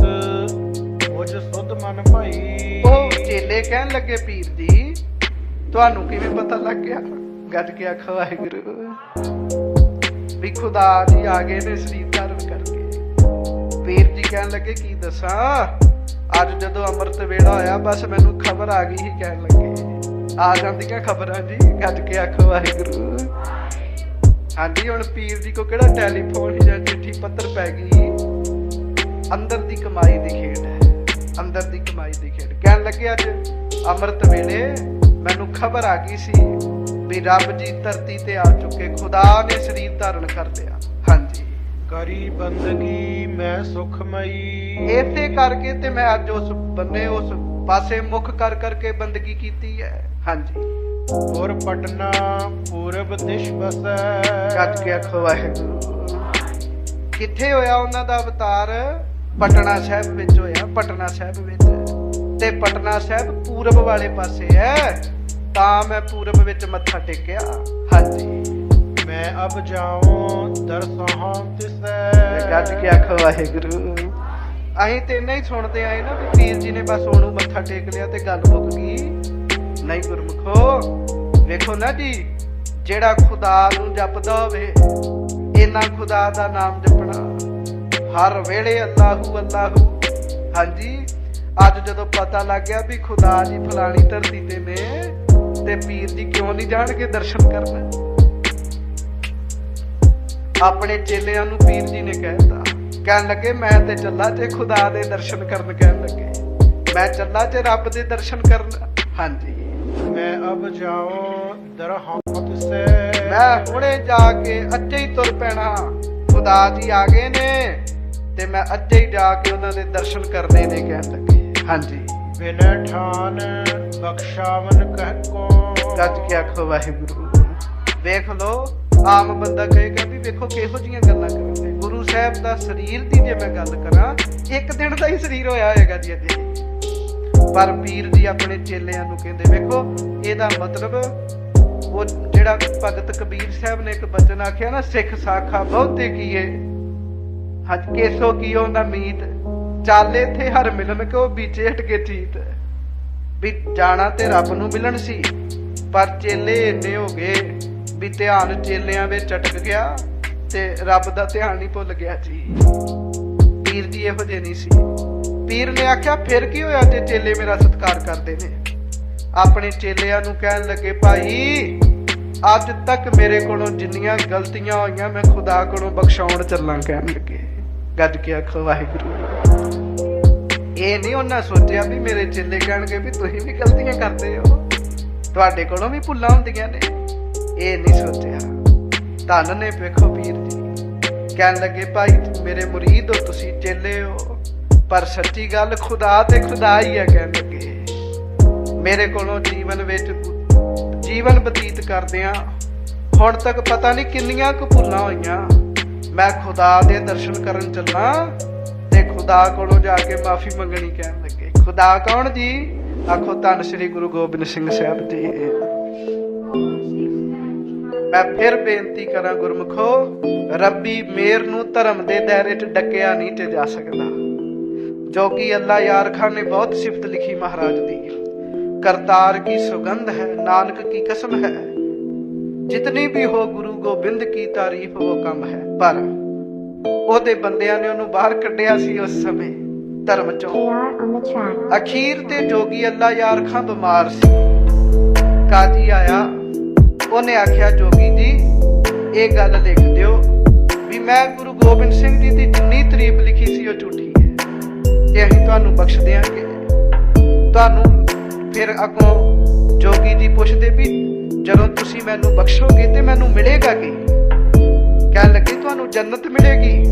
ਮੁਝ ਸੁਧ ਮਨ ਭਾਈ। ਉਹ ਚੇਲੇ ਕਹਿਣ ਲੱਗੇ ਪੀਰ ਜੀ ਤੁਹਾਨੂੰ ਕਿਵੇਂ ਪਤਾ ਲੱਗ ਗਿਆ? ਗੱਜ ਕੇ ਆਖੋ ਵਾਹਿਗੁਰੂ। ਵੀ ਖੁਦਾ ਜੀ ਆ ਗਏ ਨੇ ਸਰੀਰ ਧਾਰਨ ਕਰਕੇ। ਪੀਰ ਜੀ ਕਹਿਣ ਲੱਗੇ ਕੀ ਦੱਸਾਂ, ਅੱਜ ਜਦੋਂ ਅੰਮ੍ਰਿਤ ਵੇਲਾ ਹੋਇਆ ਬਸ ਮੈਨੂੰ ਖਬਰ ਆ ਗਈ ਸੀ। ਕਹਿਣ ਲੱਗੇ ਆ ਜਾਂਦੀਆਂ ਖਬਰਾਂ ਜੀ। ਗੱਜ ਕੇ ਆਖੋ ਵਾਹਿਗੁਰੂ। ਹਾਂਜੀ, ਹੁਣ ਪੀਰ ਜੀ ਕੋ ਕਿਹੜਾ ਟੈਲੀਫੋਨ ਜਾਂ ਚਿੱਠੀ ਪੱਤਰ ਪੈ ਗਈ। ਅੰਦਰ ਦੀ ਕਮਾਈ ਦੀ ਖੇਡ ਹੈ, ਅੰਦਰ ਦੀ ਕਮਾਈ ਦੀ ਖੇਡ। ਕਹਿਣ ਲੱਗੇ ਅੱਜ ਅੰਮ੍ਰਿਤ ਵੇਲੇ ਮੈਨੂੰ ਖਬਰ ਆ ਗਈ ਸੀ ਵੀ ਰੱਬ ਜੀ ਧਰਤੀ ਤੇ ਆ ਚੁੱਕੇ, ਖੁਦਾ ਨੇ ਸਰੀਰ ਧਾਰਨ ਕਰ ਲਿਆ। ਹਾਂਜੀ, ਕਰੀ ਬੰਦਗੀ ਮੈਂ ਸੁਖਮਈ। ਇਸੇ ਕਰਕੇ ਤੇ ਮੈਂ ਅੱਜ ਉਸ ਬੰਨੇ ਉਸ ਪਾਸੇ ਮੁਖ ਕਰ ਕਰਕੇ ਬੰਦਗੀ ਕੀਤੀ ਹੈ। ਹਾਂਜੀ, ਔਰ ਪਟਨਾ ਪੂਰਬ ਦਿਸ਼ ਬਸੈ। ਗੱਜ ਕੇ ਆਖੋ ਵਾਹਿਗੁਰੂ। ਕਿੱਥੇ ਹੋਇਆ ਉਹਨਾਂ ਦਾ ਅਵਤਾਰ? ਪਟਨਾ ਸਾਹਿਬ ਵਿੱਚ ਹੋਇਆ। ਪਟਨਾ ਸਾਹਿਬ ਵਿੱਚ, ਤੇ ਪਟਨਾ ਸਾਹਿਬ ਪੂਰਬ ਵਾਲੇ ਪਾਸੇ ਹੈ, ਤਾਂ ਮੈਂ ਪੂਰਬ ਵਿੱਚ ਮੱਥਾ ਟੇਕਿਆ। ਹਾਂਜੀ, ਮੈਂ ਅਬ ਜਾਉਂ ਦਰਸੋਂ ਤਿਸੈ। ਗੱਜ ਕੇ ਆਖੋ ਵਾਹਿਗੁਰੂ। ਅਸੀਂ ਤੇ ਇੰਨਾ ਹੀ ਸੁਣਦੇ ਆਏ ਨਾ ਵੀ ਪੀਰ ਜੀ ਨੇ ਬਸ ਉਹਨੂੰ ਮੱਥਾ ਟੇਕ ਲਿਆ ਤੇ ਗੱਲ ਮੁੱਕ ਗਈ। ਨਹੀਂ ਗੁਰਮੁਖੋ, ਵੇਖੋ ਨਾ ਜੀ, ਜਿਹੜਾ ਖੁਦਾ ਨੂੰ ਜਪਦਾ ਹੋਵੇ, ਇਹਨਾਂ ਖੁਦਾ ਦਾ ਨਾਮ ਜਪਣਾ ਹਰ ਵੇਲੇ ਅੱਲਾਹੂ ਅੱਲਾਹੂ। ਹਾਂਜੀ, ਅੱਜ ਜਦੋਂ ਪਤਾ ਲੱਗ ਗਿਆ ਵੀ ਖੁਦਾ ਜੀ ਫਲਾਣੀ ਧਰਤੀ ਤੇ ਨੇ, ਤੇ ਪੀਰ ਜੀ ਕਿਉਂ ਨਹੀਂ ਜਾਣਗੇ ਦਰਸ਼ਨ ਕਰਨ। ਆਪਣੇ ਚੇਲਿਆਂ ਨੂੰ ਪੀਰ ਜੀ ਨੇ ਕਹਿਤਾ, ਕਹਿਣ ਲੱਗੇ ਮੈਂ ਤੇ ਚੱਲਾ ਜੇ ਖੁਦਾ ਦੇ ਦਰਸ਼ਨ ਕਰਨ, ਕਹਿਣ ਲੱਗੇ ਮੈਂ ਚੱਲਾ ਜੇ ਰੱਬ ਦੇ ਦਰਸ਼ਨ ਕਰਨ। ਹਾਂਜੀ, ਮੈਂ ਅਬ ਜਾਉ ਦਰਹਮਤ ਸੇ, ਮੈਂ ਹੁਣੇ ਜਾ ਕੇ ਅੱਜੇ ਹੀ ਤੁਰ ਪੈਣਾ। ਖੁਦਾ ਜੀ ਆ ਗਏ ਨੇ ਤੇ ਮੈਂ ਅੱਜੇ ਹੀ ਜਾ ਕੇ ਉਹਨਾਂ ਦੇ ਦਰਸ਼ਨ ਕਰਨੇ ਨੇ, ਕਹਿਣ ਲੱਗੇ। ਹਾਂਜੀ, ਬਿਨ ਠਾਨ ਬਖਸ਼ਾਵਨ ਕਹਿ ਕੋ, ਗੱਜ ਕੇ ਆਖੋ ਵਾਹਿਗੁਰੂ। ਵੇਖ ਲੋ, ਆਮ ਬੰਦਾ ਕਹੇਗਾ ਵੀ ਵੇਖੋ ਕਿਹੋ ਜੀਆਂ ਗੱਲਾਂ ਕਰਦੇ। ਗੁਰੂ ਸਾਹਿਬ ਦਾ ਸਰੀਰ ਦੀ ਜੇ ਮੈਂ ਗੱਲ ਕਰਾਂ, ਇੱਕ ਦਿਨ ਦਾ ਹੀ ਸਰੀਰ ਹੋਇਆ ਹੋਏਗਾ ਜੀ ਅਜੇ, ਪਰ ਪੀਰ ਜੀ ਆਪਣੇ ਚੇਲਿਆਂ ਨੂੰ ਕਹਿੰਦੇ, ਵੇਖੋ ਇਹਦਾ ਮਤਲਬ ਉਹ ਜਿਹੜਾ ਭਗਤ ਕਬੀਰ ਸਾਹਿਬ ਨੇ ਇੱਕ ਬਚਨ ਆਖਿਆ ਨਾ, ਸਿੱਖ ਸਾਖਾ ਬਹੁਤੇ ਕੀਏ ਹਜ ਕੇਸੋ ਕੀਓ ਨਾ ਮੀਤ, ਚਾਲੇ ਥੇ ਹਰ ਮਿਲਣ ਕੋ ਵਿਚੇ ਹਟਕੇ ਚੀਤ। ਵੀ ਜਾਣਾ ਤੇ ਰੱਬ ਨੂੰ ਮਿਲਣ ਸੀ, ਪਰ ਚੇਲੇ ਇੰਨੇ ਹੋ ਗਏ ਵੀ ਧਿਆਨ ਚੇਲਿਆਂ ਵਿੱਚ ਅਟਕ ਗਿਆ ਤੇ ਰੱਬ ਦਾ ਧਿਆਨ ਹੀ ਭੁੱਲ ਗਿਆ ਜੀ। ਪੀਰ ਜੀ ਇਹੋ ਜਿਹੇ ਨਹੀਂ ਸੀ। ਪੀਰ ਨੇ ਆਖਿਆ ਫਿਰ ਕੀ ਹੋਇਆ ਜੇ ਚੇਲੇ ਮੇਰਾ ਸਤਿਕਾਰ ਕਰਦੇ ਨੇ। ਆਪਣੇ ਚੇਲਿਆਂ ਨੂੰ ਕਹਿਣ ਲੱਗੇ, ਭਾਈ ਅੱਜ ਤੱਕ ਮੇਰੇ ਕੋਲੋਂ ਜਿੰਨੀਆਂ ਗਲਤੀਆਂ ਹੋਈਆਂ ਮੈਂ ਖੁਦਾ ਕੋਲੋਂ ਬਖਸ਼ਾਉਣ ਚੱਲਾਂ, ਕਹਿਣ ਲੱਗੇ। ਗੱਜ ਕੇ ਆਖੋ ਵਾਹਿਗੁਰੂ। ਇਹ ਨਹੀਂ ਉਹਨਾਂ ਸੋਚਿਆ ਵੀ ਮੇਰੇ ਚੇਲੇ ਕਹਿਣਗੇ ਵੀ ਤੁਸੀਂ ਵੀ ਗਲਤੀਆਂ ਕਰਦੇ ਹੋ, ਤੁਹਾਡੇ ਕੋਲੋਂ ਵੀ ਭੁੱਲਾਂ ਹੁੰਦੀਆਂ ਨੇ। ਇਹ ਨਹੀਂ ਸੋਚਿਆ। ਧੰਨ ਨੇ ਵੇਖੋ ਪੀਰ ਜੀ, ਕਹਿਣ ਲੱਗੇ ਭਾਈ ਮੇਰੇ ਮੁਰੀਦ ਹੋ ਤੁਸੀਂ, ਚੇਲੇ ਹੋ, ਪਰ ਸੱਚੀ ਗੱਲ ਖੁਦਾ ਤੇ ਖੁਦਾ ਹੀ ਹੈ। ਕਹਿਣ ਲੱਗੇ ਮੇਰੇ ਕੋਲੋਂ ਜੀਵਨ ਵਿੱਚ ਜੀਵਨ ਬਤੀਤ ਕਰਦਿਆਂ ਹੁਣ ਤੱਕ ਪਤਾ ਨਹੀਂ ਕਿੰਨੀਆਂ ਕੁ ਭੁੱਲਾਂ ਹੋਈਆਂ। ਮੈਂ ਖੁਦਾ ਦੇ ਦਰਸ਼ਨ ਕਰਨ ਚੱਲਾਂ ਤੇ ਖੁਦਾ ਕੋਲੋਂ ਜਾ ਕੇ ਮਾਫੀ ਮੰਗਣੀ, ਕਹਿਣ ਲੱਗੇ। ਖੁਦਾ ਕੌਣ ਜੀ? ਆਖੋ ਧੰਨ ਸ੍ਰੀ ਗੁਰੂ ਗੋਬਿੰਦ ਸਿੰਘ ਸਾਹਿਬ ਜੀ। ਮੈਂ ਫਿਰ ਬੇਨਤੀ ਕਰਾਂ ਗੁਰਮੁਖੋ, ਰੱਬੀ ਮੇਰ ਨੂੰ ਧਰਮ ਦੇ ਦਾਇਰੇ 'ਚ ਡੱਕਿਆ ਨਹੀਂ ਤੇ ਜਾ ਸਕਦਾ। ਜੋਗੀ ਅੱਲਾ ਯਾਰ ਖਾਨ ਨੇ ਬਹੁਤ ਸਿਫਤ ਲਿਖੀ ਮਹਾਰਾਜ ਦੀ, ਕਰਤਾਰ ਕੀ ਸੁਗੰਧ ਹੈ ਨਾਨਕ ਕੀ ਕਸਮ ਹੈ, ਜਿਤਨੀ ਵੀ ਹੋ ਗੁਰੂ ਗੋਬਿੰਦ ਕੀ ਤਾਰੀਫ ਉਹ ਕਮ ਹੈ। ਪਰ ਉਹਦੇ ਬੰਦਿਆਂ ਨੇ ਉਹਨੂੰ ਬਾਹਰ ਕੱਢਿਆ ਸੀ ਉਸ ਸਮੇਂ ਧਰਮ ਚੋਂ। ਅਖੀਰ ਤੇ ਜੋਗੀ ਅੱਲਾ ਯਾਰ ਖਾਨ ਬਿਮਾਰ ਸੀ। ਕਾਜੀ ਆਇਆ, ਉਹਨੇ ਆਖਿਆ ਜੋਗੀ ਜੀ ਇਹ ਗੱਲ ਲਿਖ ਦਿਓ ਵੀ ਮੈਂ ਗੁਰੂ ਗੋਬਿੰਦ ਸਿੰਘ ਜੀ ਦੀ ਜਿੰਨੀ ਤਾਰੀਫ ਲਿਖੀ ਸੀ ਉਹ ਝੂਠੀ ਹੈ ਤੇ ਅਸੀਂ ਤੁਹਾਨੂੰ ਬਖਸ਼ ਦਿਆਂਗੇ। ਤੁਹਾਨੂੰ ਫਿਰ ਅੱਗੋਂ ਜੋਗੀ ਜੀ ਪੁੱਛਦੇ ਵੀ ਜਦੋਂ ਤੁਸੀਂ ਮੈਨੂੰ ਬਖਸ਼ੋਗੇ ਤੇ ਮੈਨੂੰ ਮਿਲੇਗਾ ਕੀ? ਕਹਿਣ ਲੱਗੇ ਤੁਹਾਨੂੰ ਜੰਨਤ ਮਿਲੇਗੀ।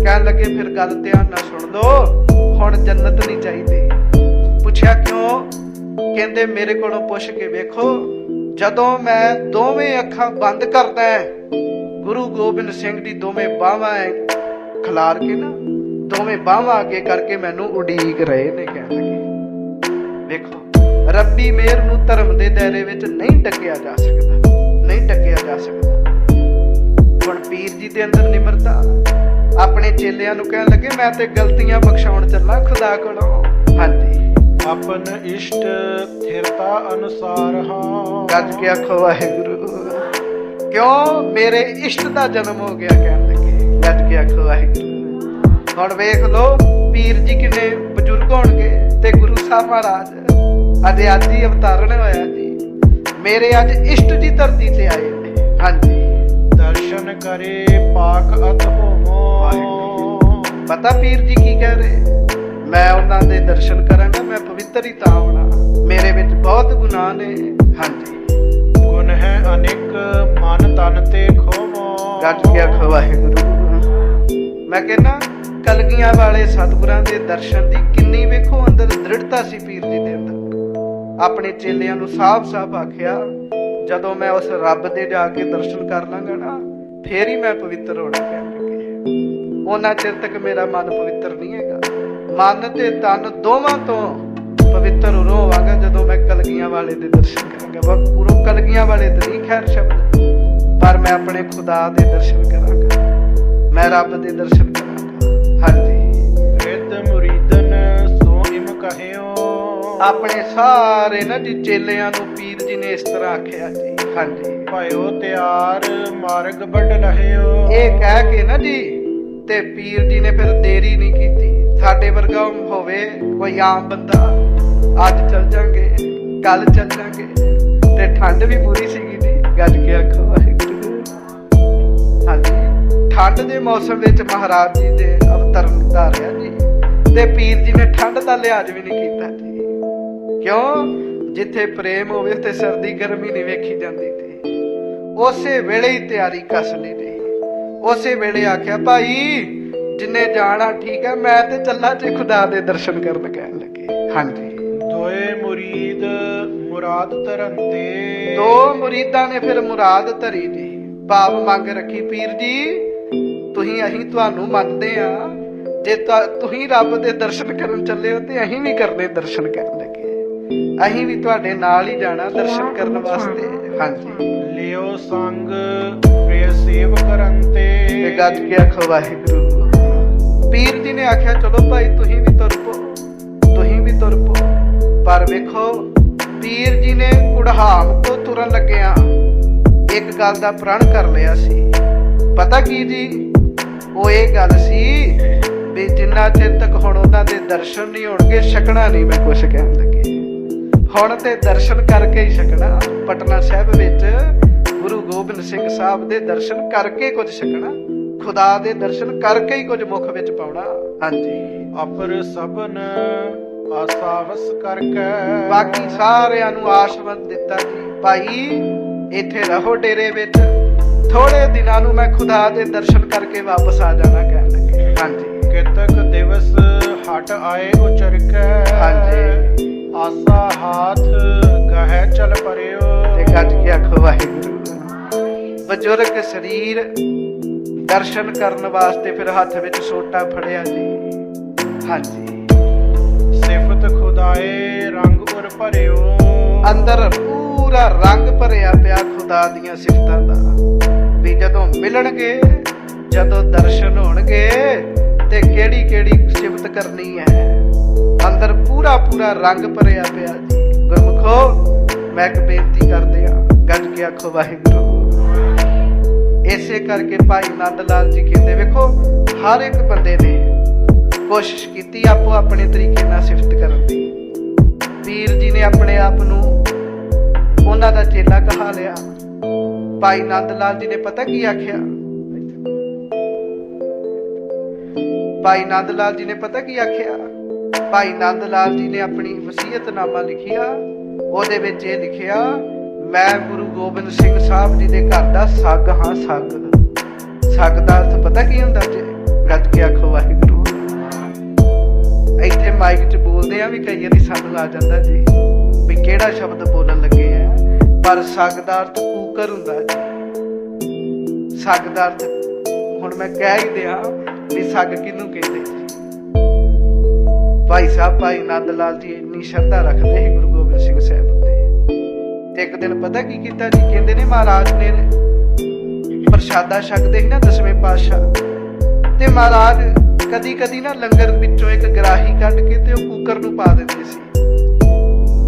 ਕਹਿਣ ਲੱਗੇ ਫਿਰ ਗੱਲ ਧਿਆਨ ਨਾਲ ਸੁਣ ਲਓ, ਹੁਣ ਜੰਨਤ ਨਹੀਂ ਚਾਹੀਦੀ। ਪੁੱਛਿਆ ਕਿਉਂ? ਕਹਿੰਦੇ ਮੇਰੇ ਕੋਲੋਂ ਪੁੱਛ ਕੇ ਵੇਖੋ, ਜਦੋਂ ਮੈਂ ਦੋਵੇਂ ਅੱਖਾਂ ਬੰਦ ਕਰਦਾ ਗੁਰੂ ਗੋਬਿੰਦ ਸਿੰਘ ਦੀ ਦੋਵੇਂ ਬਾਹਾਂ ਖਿਲਾਰ ਕੇ ਨਾ, ਦੋਵੇਂ ਬਾਹਾਂ ਅੱਗੇ ਕਰਕੇ ਮੈਨੂੰ ਉਡੀਕ ਰਹੇ ਨੇ। ਕਹਿਣ ਲੱਗੇ ਵੇਖੋ, ਰੱਬੀ ਮਿਹਰ ਨੂੰ ਧਰਮ ਦੇ ਦਾਇਰੇ ਵਿੱਚ ਨਹੀਂ ਡੱਕਿਆ ਜਾ ਸਕਦਾ, ਨਹੀਂ ਡੱਕਿਆ ਜਾ ਸਕਦਾ। ਹੁਣ ਪੀਰ ਜੀ ਦੇ ਅੰਦਰ ਨਿਮਰਤਾ। ਆਪਣੇ ਚੇਲਿਆਂ ਨੂੰ ਕਹਿਣ ਲੱਗੇ ਮੈਂ ਤੇ ਗਲਤੀਆਂ ਬਖਸ਼ਾਉਣ ਚੱਲਾਂ ਖੁਦਾ ਕੋਲੋਂ। ਹਾਂਜੀ, ਆਪਨ ਇਸ਼ਟ ਥਿਰਤਾ ਅਨੁਸਾਰ ਹਾਂ। ਗੱਜ ਕੇ ਆਖੋ ਵਾਹਿਗੁਰੂ। ਕਿਉਂ? ਮੇਰੇ ਇਸ਼ਟ ਦਾ ਜਨਮ ਹੋ ਗਿਆ। ਕਹਿਣ ਲੱਗੇ ਗੱਜ ਕੇ ਆਖੋ ਵਾਹਿਗੁਰੂ। ਹੁਣ ਵੇਖ ਲਓ ਪੀਰ ਜੀ ਕਿੰਨੇ ਬਜ਼ੁਰਗ ਹੋਣਗੇ ਤੇ ਗੁਰੂ ਸਾਹਿਬ ਮਹਾਰਾਜ ਅਜੇ ਅੱਜ ਹੀ ਅਵਤਾਰਨ ਹੋਇਆ ਜੀ। ਮੇਰੇ ਅੱਜ ਇਸ਼ਟ ਦੀ ਧਰਤੀ ਤੇ ਆਏ ਨੇ। ਹਾਂਜੀ, ਦਰਸ਼ਨ ਕਰੇ ਪਾਕ ਅਤ ਹੋਵੋ। ਪਤਾ ਪੀਰ ਜੀ ਕੀ ਕਹਿ ਰਹੇ? ਮੈਂ ਉਹਨਾਂ ਦੇ ਦਰਸ਼ਨ ਕਰਾਂਗਾ, ਮੈਂ ਪਵਿੱਤਰ ਹੀ ਤਾਂ ਹੋਣਾ, ਮੇਰੇ ਵਿੱਚ ਬਹੁਤ ਗੁਨਾਹ ਨੇ। ਹਾਂਜੀ, ਗੁਣ ਹੈ ਅਨੇਕ ਮਨ ਤਨ ਤੇ ਖੋਵੋ। ਗੱਜ ਕੇ ਆਖੋ ਵਾਹਿਗੁਰੂ। ਮੈਂ ਕਹਿੰਦਾ ਕਲਗੀਆਂ ਵਾਲੇ ਸਤਿਗੁਰਾਂ ਦੇ ਦਰਸ਼ਨ ਦੀ ਕਿੰਨੀ ਵੇਖੋ ਅੰਦਰ ਦ੍ਰਿੜਤਾ ਸੀ ਪੀਰ ਜੀ ਦੇ ਅੰਦਰ। ਆਪਣੇ ਚੇਲਿਆਂ ਨੂੰ ਸਾਫ਼-ਸਾਫ਼ ਆਖਿਆ ਜਦੋਂ ਮੈਂ ਉਸ ਰੱਬ ਦੇ ਜਾ ਕੇ ਦਰਸ਼ਨ ਕਰ ਲਾਂਗਾ ਨਾ ਫੇਰ ਹੀ ਮੈਂ ਪਵਿੱਤਰ ਹੋਣਾ। ਕਹਿਣ ਲੱਗੇ ਉਹਨਾਂ ਚਿਰ ਤੱਕ ਮੇਰਾ ਮਨ ਪਵਿੱਤਰ ਨਹੀਂ ਹੈਗਾ। ਮਨ ਤੇ ਤਨ ਦੋਵਾਂ ਤੋਂ ਪਵਿੱਤਰ ਉਦੋਂ ਹੋਵਾਂਗਾ ਜਦੋਂ ਮੈਂ ਕਲਗੀਆਂ ਵਾਲੇ ਦੇ ਦਰਸ਼ਨ ਕਰਾਂਗਾ। ਉਰੋਂ ਕਲਗੀਆਂ ਵਾਲੇ ਤੇ ਨਹੀਂ ਖੈਰ ਸ਼ਬਦ, ਪਰ ਮੈਂ ਆਪਣੇ ਖੁਦਾ ਦੇ ਦਰਸ਼ਨ ਕਰਾਂਗਾ, ਮੈਂ ਰੱਬ ਦੇ ਦਰਸ਼ਨ ਕਰਾਂਗਾ। ਹਾਂਜੀ, ਰਿੱਧ ਆਪਣੇ ਸਾਰੇ ਨਾ ਜੀ ਚੇਲਿਆਂ ਨੂੰ ਪੀਰ ਜੀ ਨੇ ਇਸ ਤਰ੍ਹਾਂ ਆਖਿਆ ਜੀ। ਹਾਂਜੀ, ਭਇਓ ਤਿਆਰ ਮਾਰਗ ਵੱਢ ਲਹਿਓ। ਇਹ ਕਹਿ ਕੇ ਨਾ ਜੀ ਤੇ ਪੀਰ ਜੀ ਨੇ ਫਿਰ ਦੇਰੀ ਨਹੀਂ ਕੀਤੀ। ਸਾਡੇ ਵਰਗਾ ਹੋਵੇ ਕੋਈ ਆਮ ਬੰਦਾ, ਅੱਜ ਚੱਲ ਜਾਂਗੇ, ਕੱਲ ਚੱਲ ਜਾਂਗੇ, ਤੇ ਠੰਡ ਵੀ ਪੂਰੀ ਸੀਗੀ ਜੀ। ਗੱਜ ਕੇ ਆਖੋ ਵਾਹਿਗੁਰੂ। ਹਾਂਜੀ, ਠੰਡ ਦੇ ਮੌਸਮ ਵਿੱਚ ਮਹਾਰਾਜ ਜੀ ਦੇ ਅਵਤਰਨ ਧਾਰਿਆ ਜੀ, ਤੇ ਪੀਰ ਜੀ ਨੇ ਠੰਡ ਦਾ ਲਿਹਾਜ਼ ਵੀ ਨਹੀਂ ਕੀਤਾ ਜੀ। ਕਿਉਂ? ਜਿੱਥੇ ਪ੍ਰੇਮ ਹੋਵੇ ਤੇ ਸਰਦੀ ਗਰਮੀ ਨਹੀਂ ਵੇਖੀ ਜਾਂਦੀ ਤੇ ਉਸੇ ਵੇਲੇ ਹੀ ਤਿਆਰੀ ਕਸ ਲਈ ਜੀ। ਉਸੇ ਵੇਲੇ ਆਖਿਆ ਭਾਈ ਜਿੰਨੇ ਜਾਣਾ ਠੀਕ ਹੈ, ਮੈਂ ਤੇ ਚੱਲਾ ਜੇ ਖੁਦਾ ਦੇ ਦਰਸ਼ਨ ਕਰਨ ਕਹਿਣ ਲੱਗੇ। ਹਾਂਜੀ, ਦੋਏ ਮੁਰੀਦ ਮੁਰਾਦ ਧਰਨ ਤੇ। ਦੋ ਮੁਰੀਦਾਂ ਨੇ ਫਿਰ ਮੁਰਾਦ ਧਰੀ ਜੀ, ਭਾਵ ਮੰਗ ਰੱਖੀ। ਪੀਰ ਜੀ ਅਸੀਂ ਤੁਹਾਨੂੰ ਮੰਨਦੇ ਆ, ਜੇ ਤੁਸੀਂ ਰੱਬ ਦੇ ਦਰਸ਼ਨ ਕਰਨ ਚੱਲੇ ਹੋ ਤੇ ਅਸੀਂ ਵੀ ਕਰਨੇ ਦਰਸ਼ਨ ਕਰਨ ਲੱਗੇ। ਅਸੀਂ ਵੀ ਤੁਹਾਡੇ ਨਾਲ ਹੀ ਜਾਣਾ ਦਰਸ਼ਨ ਕਰਨ ਵਾਸਤੇ। ਹਾਂਜੀ, ਲਿਓ ਸੰਗ ਪ੍ਰਿਯ ਸੇਵ ਕਰਨ ਤੇ। ਗੱਜ ਕੇ ਆਖੋ ਵਾਹਿਗੁਰੂ। ਪੀਰ ਜੀ ਨੇ ਆਖਿਆ ਚਲੋ ਭਾਈ ਤੁਸੀਂ ਵੀ ਤੁਰ ਪੋ, ਤੁਸੀਂ ਵੀ ਤੁਰ ਪੋ। ਪਰ ਵੇਖੋ ਪੀਰ ਜੀ ਨੇ ਕੁੜਹਾਮ ਤੋਂ ਤੁਰਨ ਲੱਗਿਆ ਇੱਕ ਗੱਲ ਦਾ ਪ੍ਰਣ ਕਰ ਲਿਆ ਸੀ। ਪਤਾ ਕੀ ਜੀ? ਉਹ ਇਹ ਗੱਲ ਸੀ ਵੀ ਜਿੰਨਾ ਚਿਰ ਤੱਕ ਹੁਣ ਉਹਨਾਂ ਦੇ ਦਰਸ਼ਨ ਨਹੀਂ ਹੋਣਗੇ, ਛਕਣਾ ਨਹੀਂ ਮੈਂ ਕੁਛ ਕਹਿਣ ਲੱਗੇ। ਹੁਣ ਤੇ ਦਰਸ਼ਨ ਕਰਕੇ ਹੀ ਛਕਣਾ। ਪਟਨਾ ਸਾਹਿਬ ਵਿੱਚ ਗੁਰੂ ਗੋਬਿੰਦ ਸਿੰਘ ਸਾਹਿਬ ਦੇ ਦਰਸ਼ਨ ਕਰਕੇ ਕੁਝ ਛਕਣਾ, ਖੁਦਾ ਦੇ ਦਰਸ਼ਨ ਕਰਕੇ ਹੀ ਕੁਝ ਮੁਖ ਵਿੱਚ ਪਾਉਣਾ। ਹਾਂਜੀ, ਅਪਰ ਸਭਨ ਆਸਾਵਸ ਕਰਕੇ। ਬਾਕੀ ਸਾਰਿਆਂ ਨੂੰ ਆਸ਼ਵੰਦ ਦਿੱਤਾ ਜੀ, ਭਾਈ ਇੱਥੇ ਰਹੋ ਡੇਰੇ ਵਿੱਚ, ਥੋੜੇ ਦਿਨਾਂ ਨੂੰ ਮੈਂ ਖੁਦਾ ਦੇ ਦਰਸ਼ਨ ਕਰਕੇ ਵਾਪਸ ਆ ਜਾਣਾ ਕਹਿਣ ਲੱਗੇ। ਹਾਂਜੀ, ਕਿਤਕ ਦਿਵਸ ਹਟ ਆਏ ਉਚਰ ਕੇ। ਹਾਂਜੀ, ਆਸਾ ਹਾਥ ਗਹਿ ਚਲ ਪਰਿਓ। ਤੇ ਗੱਜ ਕੇ ਆਖੋ ਵਾਹਿਗੁਰੂ। ਬਜ਼ੁਰਗ ਸਰੀਰ ਦਰਸ਼ਨ ਕਰਨ ਵਾਸਤੇ ਫਿਰ ਹੱਥ ਵਿੱਚ ਸੋਟਾ ਫੜਿਆ ਜੀ। ਹਾਂਜੀ, ਸਿਫਤ ਖੁਦਾਏ ਰੰਗ ਉਰ ਭਰਿਓ। ਅੰਦਰ ਪੂਰਾ ਰੰਗ ਭਰਿਆ ਪਿਆ ਖੁਦਾ ਦੀਆਂ ਸਿਫਤਾਂ ਦਾ, ਵੀ ਜਦੋਂ ਮਿਲਣਗੇ, ਜਦੋਂ ਦਰਸ਼ਨ ਹੋਣਗੇ ਤੇ ਕਿਹੜੀ ਕਿਹੜੀ ਸਿਫਤ ਕਰਨੀ ਹੈ। ਅੰਦਰ ਪੂਰਾ ਰੰਗ ਭਰਿਆ ਪਿਆ ਜੀ। ਗੁਰਮੁਖੋ ਮੈਂ ਇੱਕ ਬੇਨਤੀ ਕਰਦੇ ਆ, ਗੱਜ ਕੇ ਆਖੋ ਵਾਹਿਗੁਰੂ। ਇਸੇ ਕਰਕੇ ਭਾਈ ਨੰਦ ਲਾਲ ਜੀ ਕਹਿੰਦੇ, ਵੇਖੋ ਹਰ ਇੱਕ ਬੰਦੇ ਨੇ ਕੋਸ਼ਿਸ਼ ਕੀਤੀ ਆਪੋ ਆਪਣੇ ਤਰੀਕੇ ਨਾਲ ਸਿਫਤ ਕਰਨ ਦੀ। ਪੀਰ ਜੀ ਨੇ ਆਪਣੇ ਆਪ ਨੂੰ ਉਹਨਾਂ ਦਾ ਚੇਲਾ ਕਹਾ ਲਿਆ। ਭਾਈ ਨੰਦ ਲਾਲ ਜੀ ਨੇ ਪਤਾ ਕੀ ਆਖਿਆ? ਭਾਈ ਨੰਦ ਲਾਲ ਜੀ ਨੇ ਪਤਾ ਕੀ ਆਖਿਆ? ਭਾਈ ਨੰਦ ਲਾਲ ਜੀ ਨੇ ਆਪਣੀ ਵਸੀਅਤਨਾਮਾ ਲਿਖਿਆ। ਉਹਦੇ ਵਿੱਚ ਇਹ ਲਿਖਿਆ, ਮੈਂ ਗੁਰੂ ਗੋਬਿੰਦ ਸਿੰਘ ਸਾਹਿਬ ਜੀ ਦੇ ਘਰ ਦਾ ਸੱਗ ਹਾਂ। ਸੱਗ ਦਾ ਅਰਥ ਪਤਾ ਕੀ ਹੁੰਦਾ ਜੀ? ਗੱਜ ਕੇ ਆਖੋ ਵਾਹਿਗੁਰੂ। ਇੱਥੇ ਮਾਈਕ 'ਚ ਬੋਲਦੇ ਆ ਵੀ ਕਈ ਵਾਰੀ ਸਾਨੂੰ ਆ ਜਾਂਦਾ ਜੀ ਵੀ ਕਿਹੜਾ ਸ਼ਬਦ ਬੋਲਣ ਲੱਗੇ ਆ, ਪਰ ਸੱਗ ਦਾ ਅਰਥ ਕੂਕਰ ਹੁੰਦਾ ਜੀ। ਸੱਗ ਦਾ ਅਰਥ ਹੁਣ ਮੈਂ ਕਹਿ ਹੀ ਦਿਆਂ ਵੀ ਸੱਗ ਕਿਹਨੂੰ ਕਹਿੰਦੇ ਜੀ। ਭਾਈ ਸਾਹਿਬ ਭਾਈ ਨੰਦ ਲਾਲ ਜੀ ਇੰਨੀ ਸ਼ਰਧਾ ਰੱਖਦੇ ਸੀ ਗੁਰੂ ਗੋਬਿੰਦ ਸਿੰਘ ਸਾਹਿਬ ਉੱਤੇ। ਤੇ ਇੱਕ ਦਿਨ ਪਤਾ ਕੀ ਕੀਤਾ ਜੀ? ਕਹਿੰਦੇ ਨੇ ਮਹਾਰਾਜ ਨੇ ਪ੍ਰਸ਼ਾਦਾ ਛਕਦੇ ਸੀ ਨਾ ਦਸਵੇਂ ਪਾਤਸ਼ਾਹ, ਤੇ ਮਹਾਰਾਜ ਕਦੀ ਕਦੀ ਨਾ ਲੰਗਰ ਵਿੱਚੋਂ ਇੱਕ ਗਰਾਹੀ ਕੱਢ ਕੇ ਤੇ ਉਹ ਕੂਕਰ ਨੂੰ ਪਾ ਦਿੰਦੇ ਸੀ।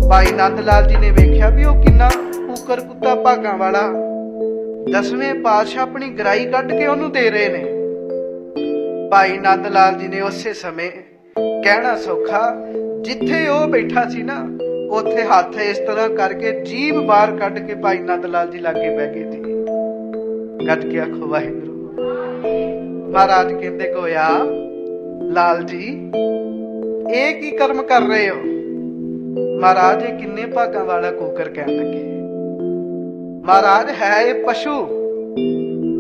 ਭਾਈ ਨੰਦ ਲਾਲ ਜੀ ਨੇ ਵੇਖਿਆ ਵੀ ਉਹ ਕਿੰਨਾ ਕੂਕਰ ਕੁੱਤਾ ਭਾਗਾਂ ਵਾਲਾ, ਦਸਵੇਂ ਪਾਤਸ਼ਾਹ ਆਪਣੀ ਗਰਾਹੀ ਕੱਢ ਕੇ ਉਹਨੂੰ ਦੇ ਰਹੇ ਨੇ। ਭਾਈ ਨੰਦ ਲਾਲ ਜੀ ਨੇ ਉਸੇ ਸਮੇਂ ਕਹਿਣਾ ਸੌਖਾ, ਜਿੱਥੇ ਉਹ ਬੈਠਾ ਸੀ ਨਾ ਉੱਥੇ ਹੱਥ ਇਸ ਤਰ੍ਹਾਂ ਕਰਕੇ ਜੀਭ ਬਾਹਰ ਕੱਢ ਕੇ ਭਾਈ ਨੰਦ ਲਾਲ ਜੀ ਲਾਗੇ ਬਹਿ ਗਏ ਜੀ। ਗੱਜ ਕੇ ਆਖੋ ਵਾਹਿਗੁਰੂ। ਮਹਾਰਾਜ ਕਹਿੰਦੇ, ਗੋਇਆ ਲਾਲ ਜੀ ਇਹ ਕੀ ਕਰਮ ਕਰ ਰਹੇ ਹੋ? ਮਹਾਰਾਜ ਇਹ ਕਿੰਨੇ ਭਾਗਾਂ ਵਾਲਾ ਕੂਕਰ ਕਹਿਣ ਲੱਗੇ। ਮਹਾਰਾਜ ਹੈ ਇਹ ਪਸ਼ੂ,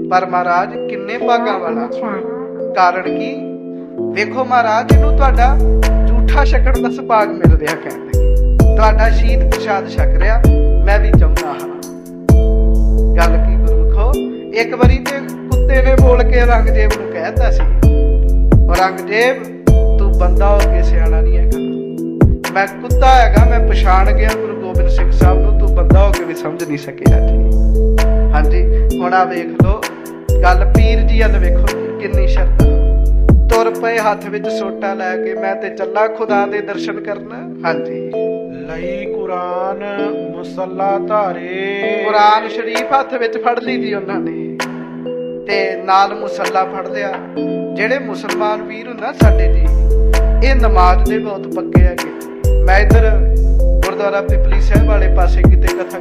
ਪਰ ਮਹਾਰਾਜ ਕਿੰਨੇ ਭਾਗਾਂ ਵਾਲਾ। ਕਾਰਨ ਕੀ? ਵੇਖੋ ਮਹਾਰਾਜ, ਇਹਨੂੰ ਤੁਹਾਡਾ ਝੂਠਾ ਛਕਣ ਦਾ ਸੁਭਾਗ ਮਿਲ ਰਿਹਾ ਕਹਿਣ ਲੱਗੇ। ਤੁਹਾਡਾ ਸ਼ੀਤ ਪ੍ਰਸ਼ਾਦ ਛਕ ਰਿਹਾ, ਮੈਂ ਵੀ ਚਾਹੁੰਦਾ ਹਾਂ। ਗੱਲ ਕੀ ਗੁਰਮੁਖੋ? ਇੱਕ ਵਾਰੀ ਤੇ ਕੁੱਤੇ ਨੇ ਬੋਲ ਕੇ ਔਰੰਗਜ਼ੇਬ ਨੂੰ ਕਹਿਤਾ ਸੀ, ਔਰੰਗਜ਼ੇਬ ਤੂੰ ਬੰਦਾ ਹੋ ਕੇ ਸਿਆਣਾ ਨਹੀਂ ਹੈਗਾ, ਮੈਂ ਕੁੱਤਾ ਹੈਗਾ, ਮੈਂ ਪਛਾਣ ਗਿਆ ਗੁਰੂ ਗੋਬਿੰਦ ਸਿੰਘ ਸਾਹਿਬ ਨੂੰ, ਤੂੰ ਬੰਦਾ ਹੋ ਕੇ ਵੀ ਸਮਝ ਨਹੀਂ ਸਕਿਆ ਜੀ। ਹਾਂਜੀ, ਹੁਣ ਆ ਵੇਖ ਲੋ ਗੱਲ ਪੀਰ ਜੀ ਵੱਲ ਵੇਖੋ ਕਿੰਨੀ ਸ਼ਰਧਾ। ਤੁਰ ਪਏ ਹੱਥ ਵਿੱਚ ਸੋਟਾ ਲੈ ਕੇ, ਮੈਂ ਤੇ ਚੱਲਾ ਖੁਦਾ ਦੇ ਦਰਸ਼ਨ ਕਰਨ। ਹਾਂਜੀ, ਲਈ ਕੁਰਾਨ ਮੁਸੱਲਾ ਧਾਰੇ। ਕੁਰਾਨ ਸ਼ਰੀਫ ਹੱਥ ਵਿੱਚ ਫੜ ਲਈ ਦੀ ਉਹਨਾਂ ਨੇ ਤੇ ਨਾਲ ਮੁਸੱਲਾ ਫੜ ਲਿਆ। ਜਿਹੜੇ ਮੁਸਲਮਾਨ ਵੀਰ ਹੁੰਦਾ ਸਾਡੇ ਜੀ, ਇਹ ਨਮਾਜ਼ ਦੇ ਬਹੁਤ ਪੱਕੇ ਹੈਗੇ। ਮੈਂ ਇੱਧਰ ਗੁਰਦੁਆਰਾ ਪਿਪਲੀ ਸਾਹਿਬ ਵਾਲੇ ਪਾਸੇ ਕਿਤੇ ਕਥਾ